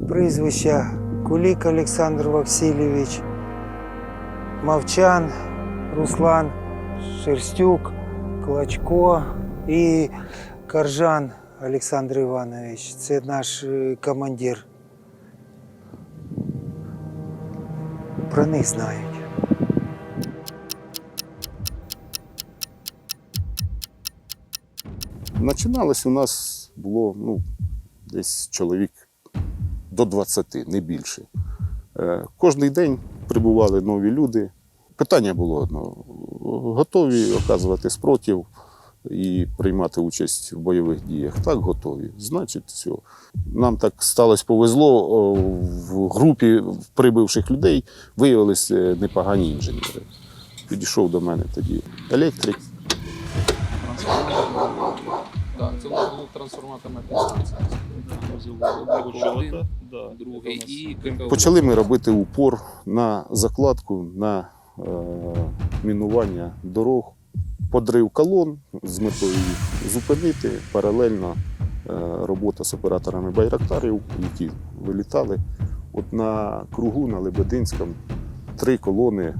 прізвища Кулик Олександр Васильович, Мовчан Руслан, Шерстюк, Клочко і Коржан Олександр Іванович. Це наш командир. Про них знають. Починалось у нас було десь чоловік до 20, не більше. Кожний день прибували нові люди. Питання було одно: готові оказувати спротив і приймати участь в бойових діях? Так, готові. Значить, все. Нам так сталося, повезло, в групі прибивших людей виявилися непогані інженери. Підійшов до мене тоді електрик. Так, це у нас був трансформаторна підстанція. Другий і ККУ. Почали ми робити упор на закладку, на мінування дорог, подрив колон з метою їх зупинити, паралельно робота з операторами байрактарів, які вилітали. От на кругу, на Лебединському, 3 колони,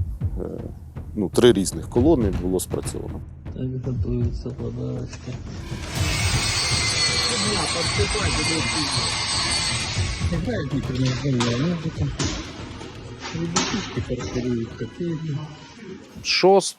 3 різних колони було спрацьовано. Так готовится подарочки. Какая гиперназемная музыка. Ребятишки фаршируют кофейни. 6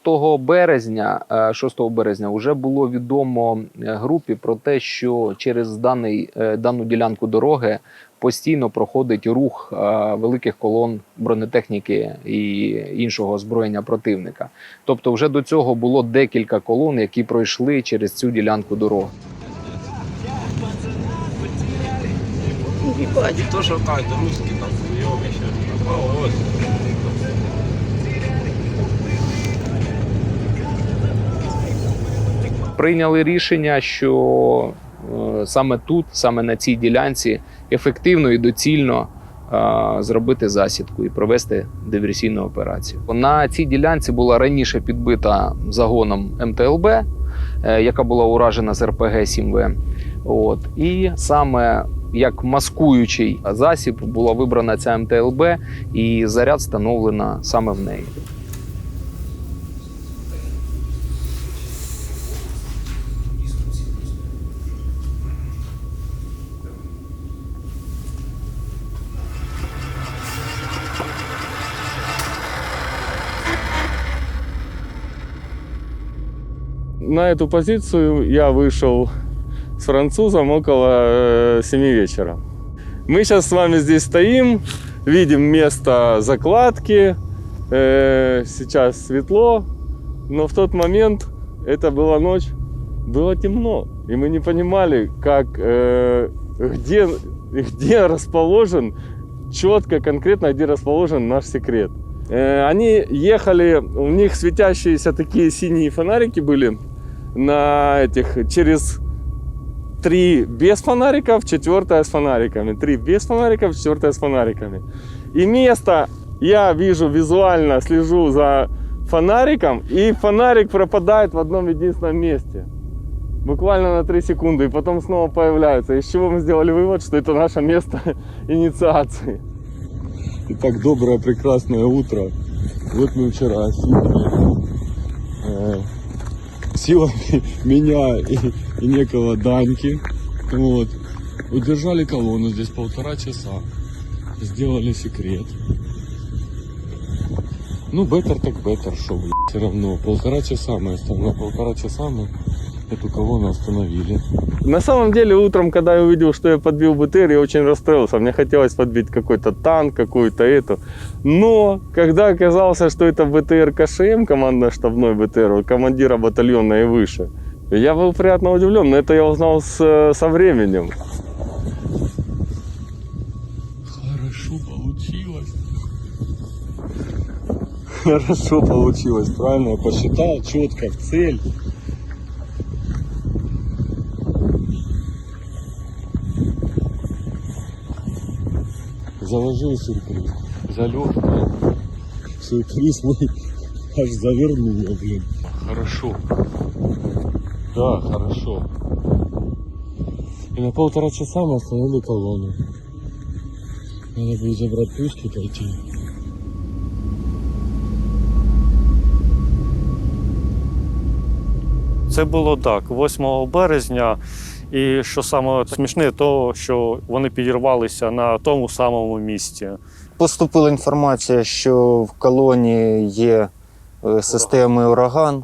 березня вже було відомо групі про те, що через дану ділянку дороги постійно проходить рух великих колон бронетехніки і іншого озброєння противника. Тобто вже до цього було декілька колон, які пройшли через цю ділянку дороги. Не то, що кажуть, русські там хуйові ще. Прийняли рішення, що саме тут, саме на цій ділянці, ефективно і доцільно зробити засідку і провести диверсійну операцію. На цій ділянці була раніше підбита загоном МТЛБ, яка була уражена з РПГ-7В. І саме як маскуючий засіб була вибрана ця МТЛБ, і заряд встановлена саме в неї. на эту позицию я вышел с французом около 7 вечера. Мы сейчас с вами здесь стоим, видим место закладки. Сейчас светло, но в тот момент, это была ночь, было темно. И мы не понимали, как, где расположен, четко, конкретно, где расположен наш секрет. Они ехали, у них светящиеся такие синие фонарики были на этих, через 3 без фонариков, 4 с фонариками. 3 без фонариков, 4 с фонариками. И место, я вижу визуально, слежу за фонариком, и фонарик пропадает в одном единственном месте. Буквально на 3 секунды, и потом снова появляется. Из чего мы сделали вывод, что это наше место инициации. Итак, доброе, прекрасное утро. Вот мы вчера силами меня и некого Даньки, вот, удержали колонну здесь 1,5 часа. Сделали секрет. Ну, беттер так беттер, шо, все равно. 1,5 часа мы остановили. На 1,5 часа мы эту колонну остановили. На самом деле, утром, когда я увидел, что я подбил БТР, я очень расстроился. Мне хотелось подбить какой-то танк, какую-то эту. Но, когда оказалось, что это БТР КШМ, командно-штабной БТР, командира батальона и выше, я был приятно удивлен, но это я узнал со временем. Хорошо получилось. Хорошо получилось, правильно я посчитал, четко в цель. Заложил сюрприз, залег, сюрприз мой аж завернуло, блин. Хорошо. Да, хорошо. И на 1,5 часа мы остановили колонну. Надо будет забрать пушки, пойти. Це було так, 8 березня. І що саме смішне, то що вони підірвалися на тому самому місці. Поступила інформація, що в колоні є системи «Ураган».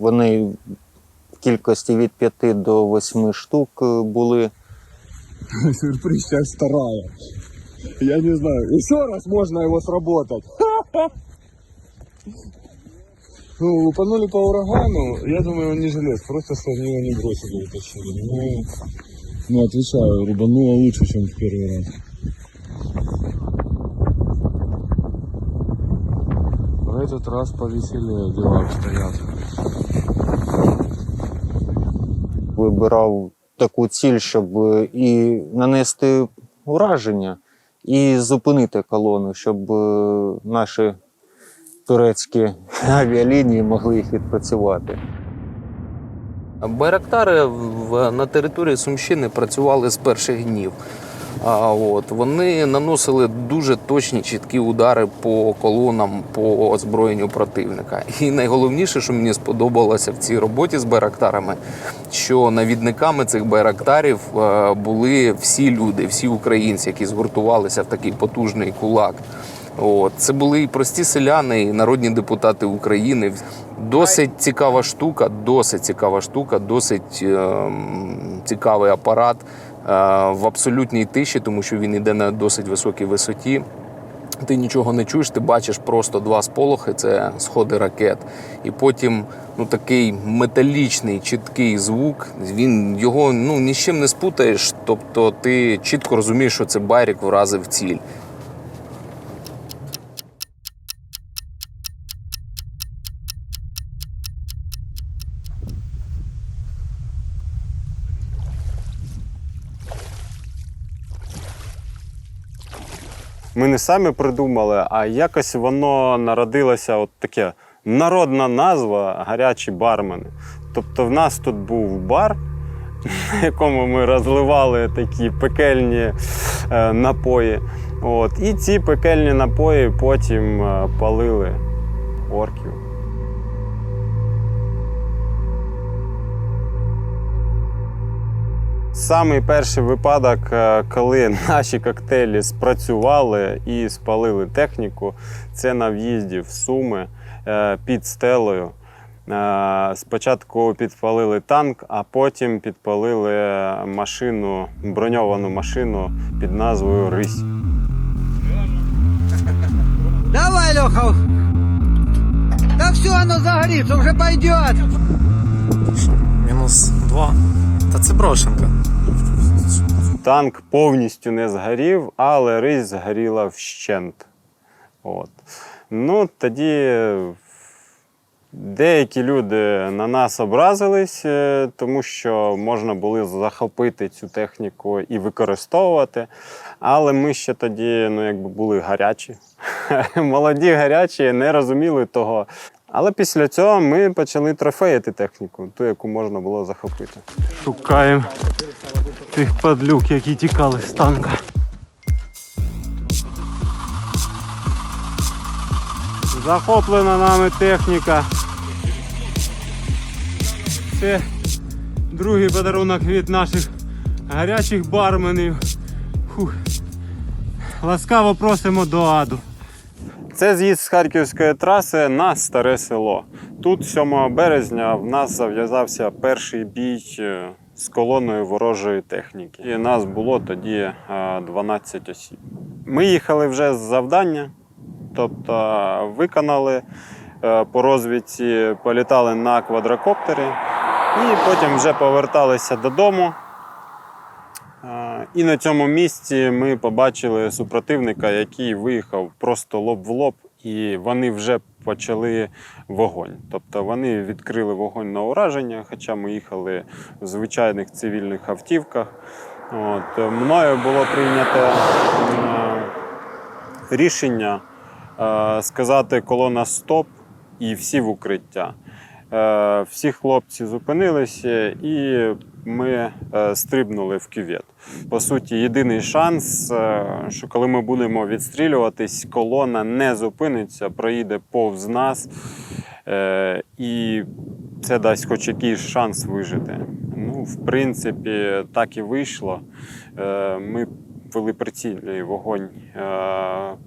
Вони в кількості від 5 до 8 штук були. Сюрприз сейчас вторая. Я не знаю, еще раз можно его сработать. Ну, лупанули по урагану, я думаю, он не желез, просто что они его не бросили, утащили. Ну, отвечаю, рубануло лучше, чем в первый раз. В этот раз повеселее дела обстоят. Вибирав таку ціль, щоб і нанести ураження, і зупинити колону, щоб наші турецькі авіалінії могли їх відпрацювати. Байрактари на території Сумщини працювали з перших днів. Вони наносили дуже точні, чіткі удари по колонам, по озброєнню противника. І найголовніше, що мені сподобалося в цій роботі з байрактарами, що навідниками цих байрактарів були всі люди, всі українці, які згуртувалися в такий потужний кулак. Це були і прості селяни, і народні депутати України. Досить цікава штука, досить цікавий апарат в абсолютній тиші, тому що він йде на досить високій висоті. Ти нічого не чуєш, ти бачиш просто 2 сполохи, це сходи ракет. І потім такий металічний, чіткий звук, його ні з чим не спутаєш, тобто ти чітко розумієш, що це байрак вразив ціль. Ми не самі придумали, а якось воно народилося от таке народна назва «Гарячі бармени». Тобто в нас тут був бар, на якому ми розливали такі пекельні напої. І ці пекельні напої потім палили орків. Самий перший випадок, коли наші коктейлі спрацювали і спалили техніку, це на в'їзді в Суми під стелею. Спочатку підпалили танк, а потім підпалили машину, броньовану машину під назвою «Рись». Давай, Леха! Да все, оно загорится, уже пойдет! -2. Та це брошенка. Танк повністю не згорів, але рись згоріла вщент. От. Ну, тоді деякі люди на нас образились, тому що можна було захопити цю техніку і використовувати. Але ми ще тоді були гарячі. Молоді, гарячі, не розуміли того. Але після цього ми почали трофеїти техніку, ту, яку можна було захопити. Шукаємо тих падлюк, які тікали з танка. Захоплена нами техніка. Це другий подарунок від наших гарячих барменів. Фух. Ласкаво просимо до аду. Це з'їзд з Харківської траси на Старе Село. Тут 7 березня в нас зав'язався перший бій з колоною ворожої техніки. І нас було тоді 12 осіб. Ми їхали вже з завдання, тобто виконали по розвідці, політали на квадрокоптері і потім вже поверталися додому. І на цьому місці ми побачили супротивника, який виїхав просто лоб в лоб, і вони вже почали вогонь. Тобто вони відкрили вогонь на ураження, хоча ми їхали в звичайних цивільних автівках. От. Мною було прийнято рішення сказати колона «стоп» і всі в укриття. Всі хлопці зупинилися і ми стрибнули в кювет. По суті, єдиний шанс, що коли ми будемо відстрілюватись, колона не зупиниться, проїде повз нас, і це дасть хоч якийсь шанс вижити. Ну, в принципі, так і вийшло. Ми вели прицільний вогонь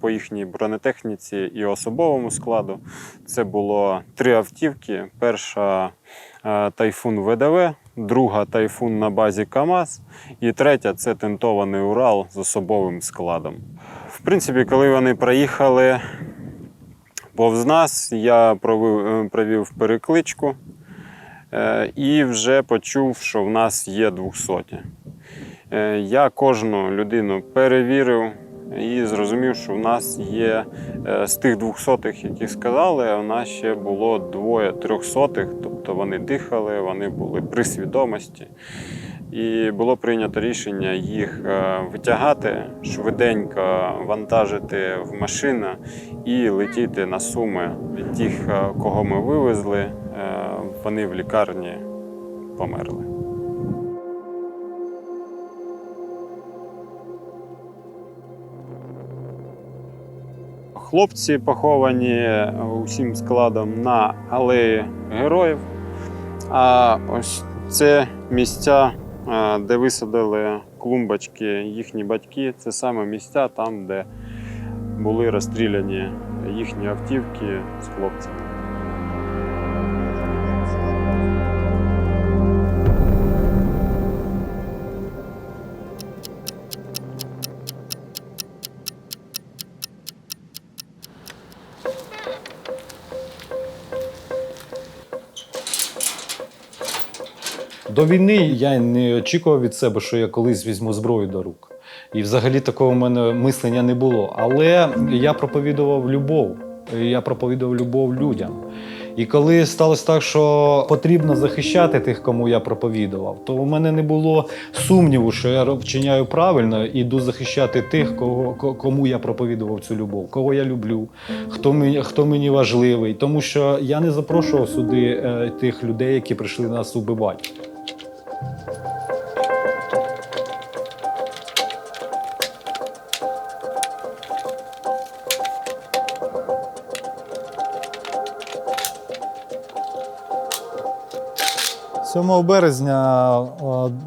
по їхній бронетехніці і особовому складу. Це було 3 автівки. Перша «Тайфун ВДВ», друга «Тайфун» на базі КАМАЗ і третя – це тентований Урал з особовим складом. В принципі, коли вони проїхали повз нас, я провів перекличку і вже почув, що в нас є 200. Я кожну людину перевірив і зрозумів, що в нас є з тих 200-х, які сказали, у нас ще було 2 300-х, тобто вони дихали, вони були при свідомості. І було прийнято рішення їх витягати, швиденько вантажити в машину і летіти на Суми. Від тих, кого ми вивезли, вони в лікарні померли. Хлопці поховані усім складом на алеї Героїв. А ось це місця, де висадили клумбочки їхні батьки. Це саме місця там, де були розстріляні їхні автівки з хлопцями. До війни я не очікував від себе, що я колись візьму зброю до рук. І взагалі такого в мене мислення не було. Але я проповідував любов. Я проповідував любов людям. І коли сталося так, що потрібно захищати тих, кому я проповідував, то в мене не було сумніву, що я вчиняю правильно і йду захищати тих, кому я проповідував цю любов, кого я люблю, хто мені важливий. Тому що я не запрошував сюди тих людей, які прийшли нас убивати. «7 березня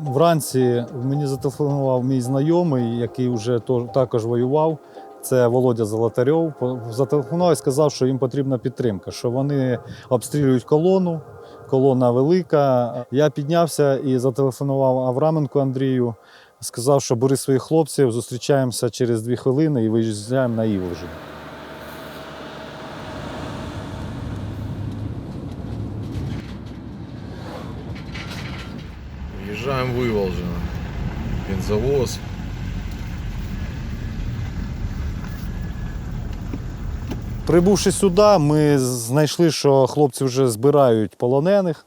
вранці мені зателефонував мій знайомий, який вже також воював. це Володя Золотарьов, зателефонував і сказав, що їм потрібна підтримка, що вони обстрілюють колону, колона велика. Я піднявся і зателефонував Авраменку Андрію, сказав, що бери своїх хлопців, зустрічаємося через 2 хвилини і виїжджаємо на Іволжин. Въезжаем в Иволжино. Бензовоз. Прибувши сюди, ми знайшли, що хлопці вже збирають полонених,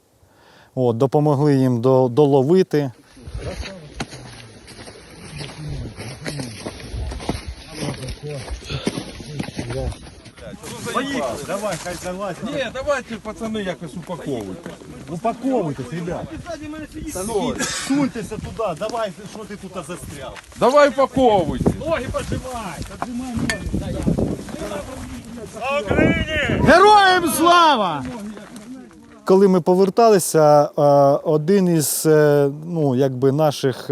допомогли їм доловити. Поїхали, давай, хай залазь. Ні, давайте, пацани, якось упаковуйте. Упаковуйтесь, ребят. Суньтеся туди, давай, що ти тут застряв. Давай упаковуйте. Ноги поджимай, поджимай ноги. Слава Україні! Героям слава! Коли ми поверталися, один із наших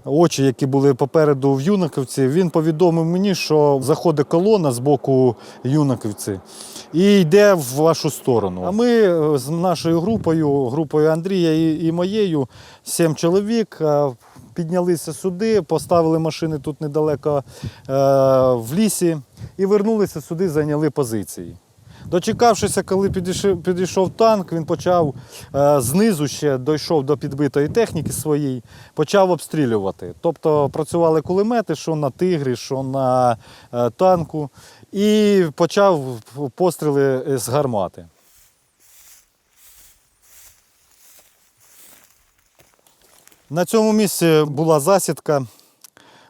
очі, які були попереду в Юнаковці, він повідомив мені, що заходить колона з боку Юнаковці і йде в вашу сторону. А ми з нашою групою Андрія і моєю, 7 чоловік, піднялися сюди, поставили машини тут недалеко в лісі і вернулися сюди, зайняли позиції. Дочекавшися, коли підійшов танк, він почав знизу ще, дійшов до підбитої техніки своєї, почав обстрілювати. Тобто працювали кулемети, що на «Тигрі», що на танку, і почав постріли з гармати. На цьому місці була засідка.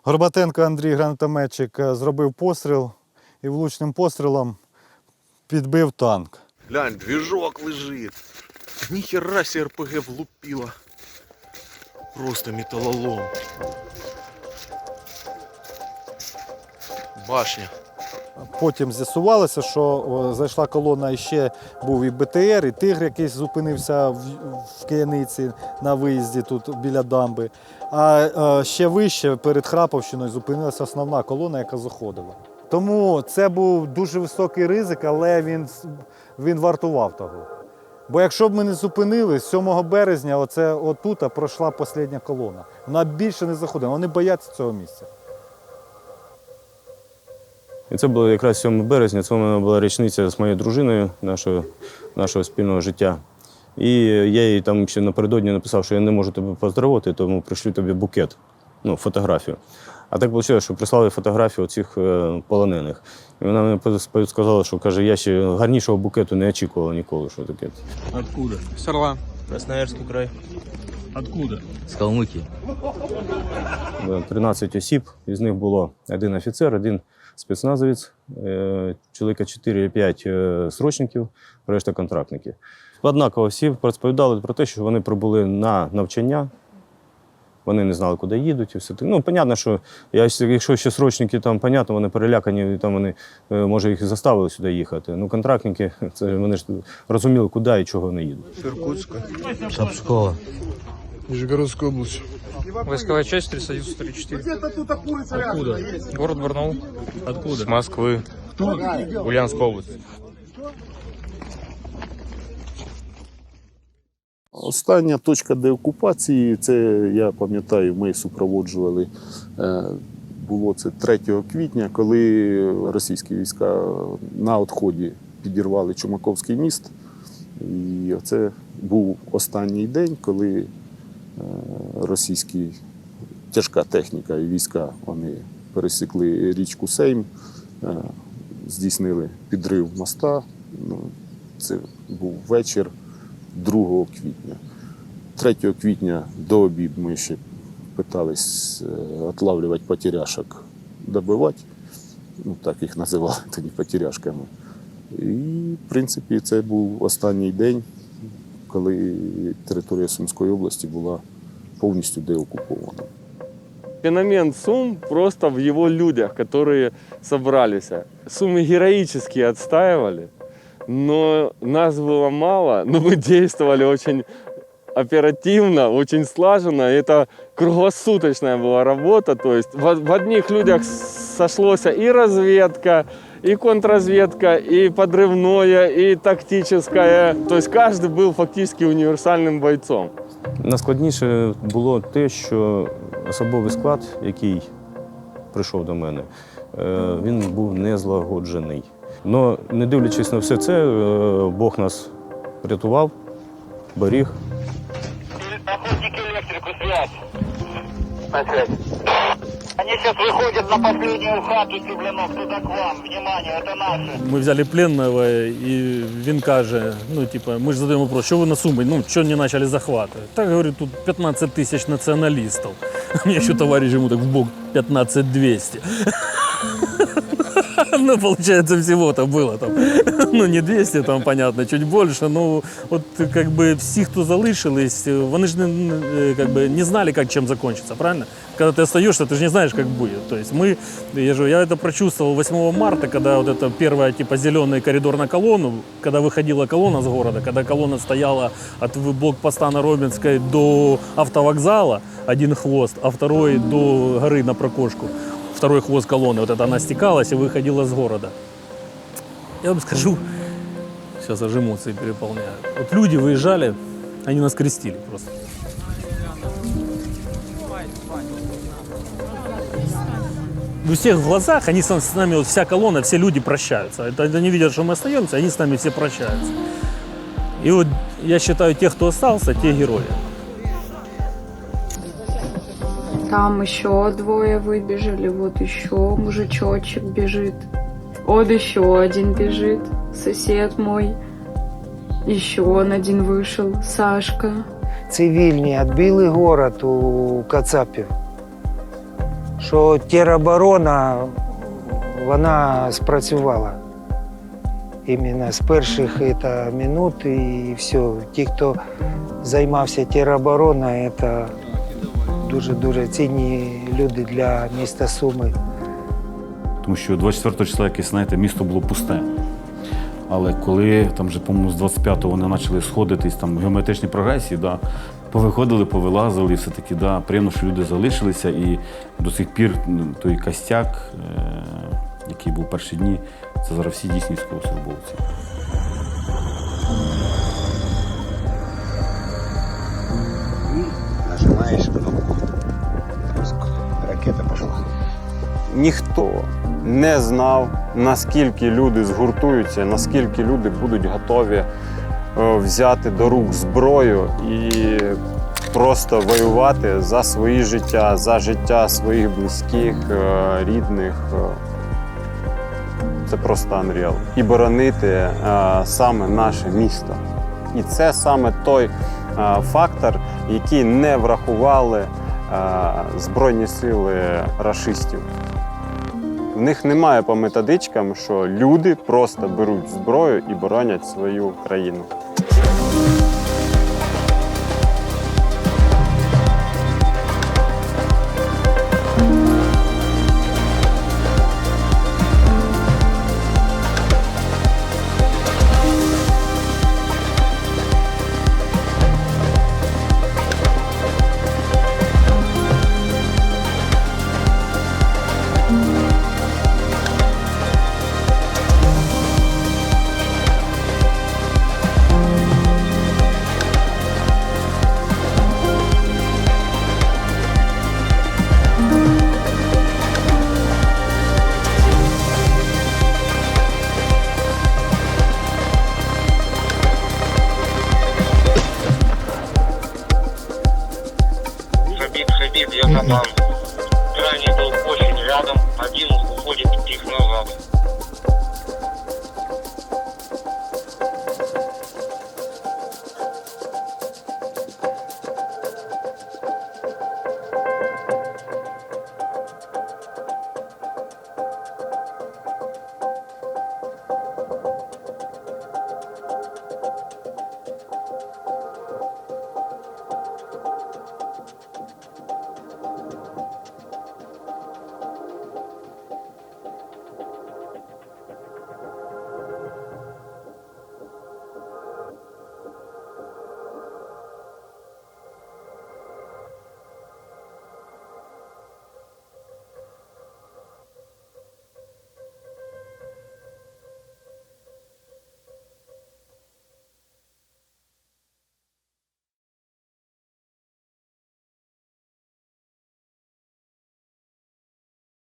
Горбатенко Андрій, гранатометчик, зробив постріл і влучним пострілом підбив танк. Глянь, движок лежит. Нихера себе РПГ влупила. Просто металлолом. Башня. Потім з'ясувалося, що зайшла колона, і ще був і БТР, і «Тигр» якийсь зупинився в Кияниці на виїзді тут біля дамби. А ще вище, перед Храповщиною, зупинилася основна колона, яка заходила. Тому це був дуже високий ризик, але він вартував того. Бо якщо б ми не зупинились, 7 березня отут пройшла остання колона. Вона більше не заходила, вони бояться цього місця. І це було якраз 7 березня, це у мене була річниця з моєю дружиною нашого спільного життя. І я їй там ще напередодні написав, що я не можу тебе поздоровити, тому пришлю тобі букет, фотографію. А так вийшло, що прислали фотографію цих полонених. І вона мені сказала, що каже, я ще гарнішого букету не очікувала ніколи, що таке. Откуда? С Орла. Красноярский край. Откуда? С Калмыкии. 13 осіб, із них було 1 офіцер, 1 спецназовець, чоловіка 4-5 срочників, решта контрактники. Однаково всі розповідали про те, що вони прибули на навчання, вони не знали, куди їдуть. І все. Понятно, що якщо ще срочники, там, понятно, вони перелякані, там вони, може, їх заставили сюди їхати. Контрактники, це вони ж розуміли, куди і чого вони їдуть. С Иркутска. Шапского. Нижегородская область. Войсковая часть 391-34. Где-то тут курица. Откуда? Город Барнаул. Откуда? С Москвы. Ульяновская область. Остання точка деокупації, це, я пам'ятаю, ми супроводжували, було це 3 квітня, коли російські війська на відході підірвали Чумаковський міст. І це був останній день, коли російські тяжка техніка і війська, вони пересікли річку Сейм, здійснили підрив моста. Це був вечір 2 квітня. 3 квітня до обід ми ще питались отлавлювати потеряшок, добивати. Так їх називали тоді потеряшками. І, в принципі, це був останній день, коли територія Сумської області була повністю деокупована. Феномен Сум просто в его людях, которые собрались. Сумы героически отстаивали, но нас было мало, но мы действовали очень оперативно, очень слаженно. Это круглосуточная была работа. То есть в одних людях сошлось и разведка, и контрразведка, и подрывное, и тактическое. То есть каждый был фактически универсальным бойцом. Найскладніше було те, що особовий склад, який прийшов до мене, він був не злагоджений. Но не дивлячись на все це, Бог нас врятував, беріг. Охотники электрику, связь. Опять. Они сейчас выходят на последнюю хату Сиблянов, туда к вам. Внимание, это наши. Ми взяли пленного, і він каже, ну, типа, ми ж задаємо вопрос, що ви на Сумі, ну, що не почали захвати? Так, говорю, тут 15 тисяч націоналістів. Мені ще товариш йому так в бок 15-200. Ну, получается, всего-то было там, ну, не 200, там, понятно, чуть больше, но вот, как бы, всі, хто залишились, вони ж как бы, не знали, как чем закончится, правильно? Когда ты остаешься, ты же не знаешь, как будет. То есть мы, я это прочувствовал 8 марта, когда вот это первая, типа, зеленый коридор на колонну, когда выходила колонна с города, когда колонна стояла от блокпоста на Робинской до автовокзала, один хвост, а второй до горы на Прокошку. Второй хвост колонны, вот это она стекалась и выходила с города. Я вам скажу, сейчас аж эмоции переполняют. Вот люди выезжали, они нас крестили просто. У всех в глазах, они с нами, вот вся колонна, все люди прощаются. Это они видят, что мы остаемся, они с нами все прощаются. И вот я считаю, тех, кто остался, те герои. Там еще двое выбежали, вот еще мужичочек бежит. Вот еще один бежит, сосед мой. Еще он один вышел, Сашка. Цивільні відбили город у Кацапів. Що тероборона, вона спрацювала. Іменно з перших минут і все. Ті, хто займався теробороною, це дуже цінні люди для міста Суми. Тому що 24 числа, якесь, знаєте, місто було пусте. Але коли там вже, по-моєму, з 25-го вони почали сходитись, там геометричні прогресії, да, повиходили, повилазили, і все-таки, да, приємно, що люди залишилися. І до сих пір той костяк, який був перші дні, це зараз всі дійсні військовослужбовці. Нажимаєш кнопку. Ракета пішла. Ніхто не знав, наскільки люди згуртуються, наскільки люди будуть готові взяти до рук зброю і просто воювати за свої життя, за життя своїх близьких, рідних. Це просто unreal. І боронити саме наше місто. І це саме той фактор, який не врахували Збройні сили рашистів. В них немає по методичкам, що люди просто беруть зброю і боронять свою країну. Хабиб, я за маму. Крайний был очень рядом, один уходит их назад.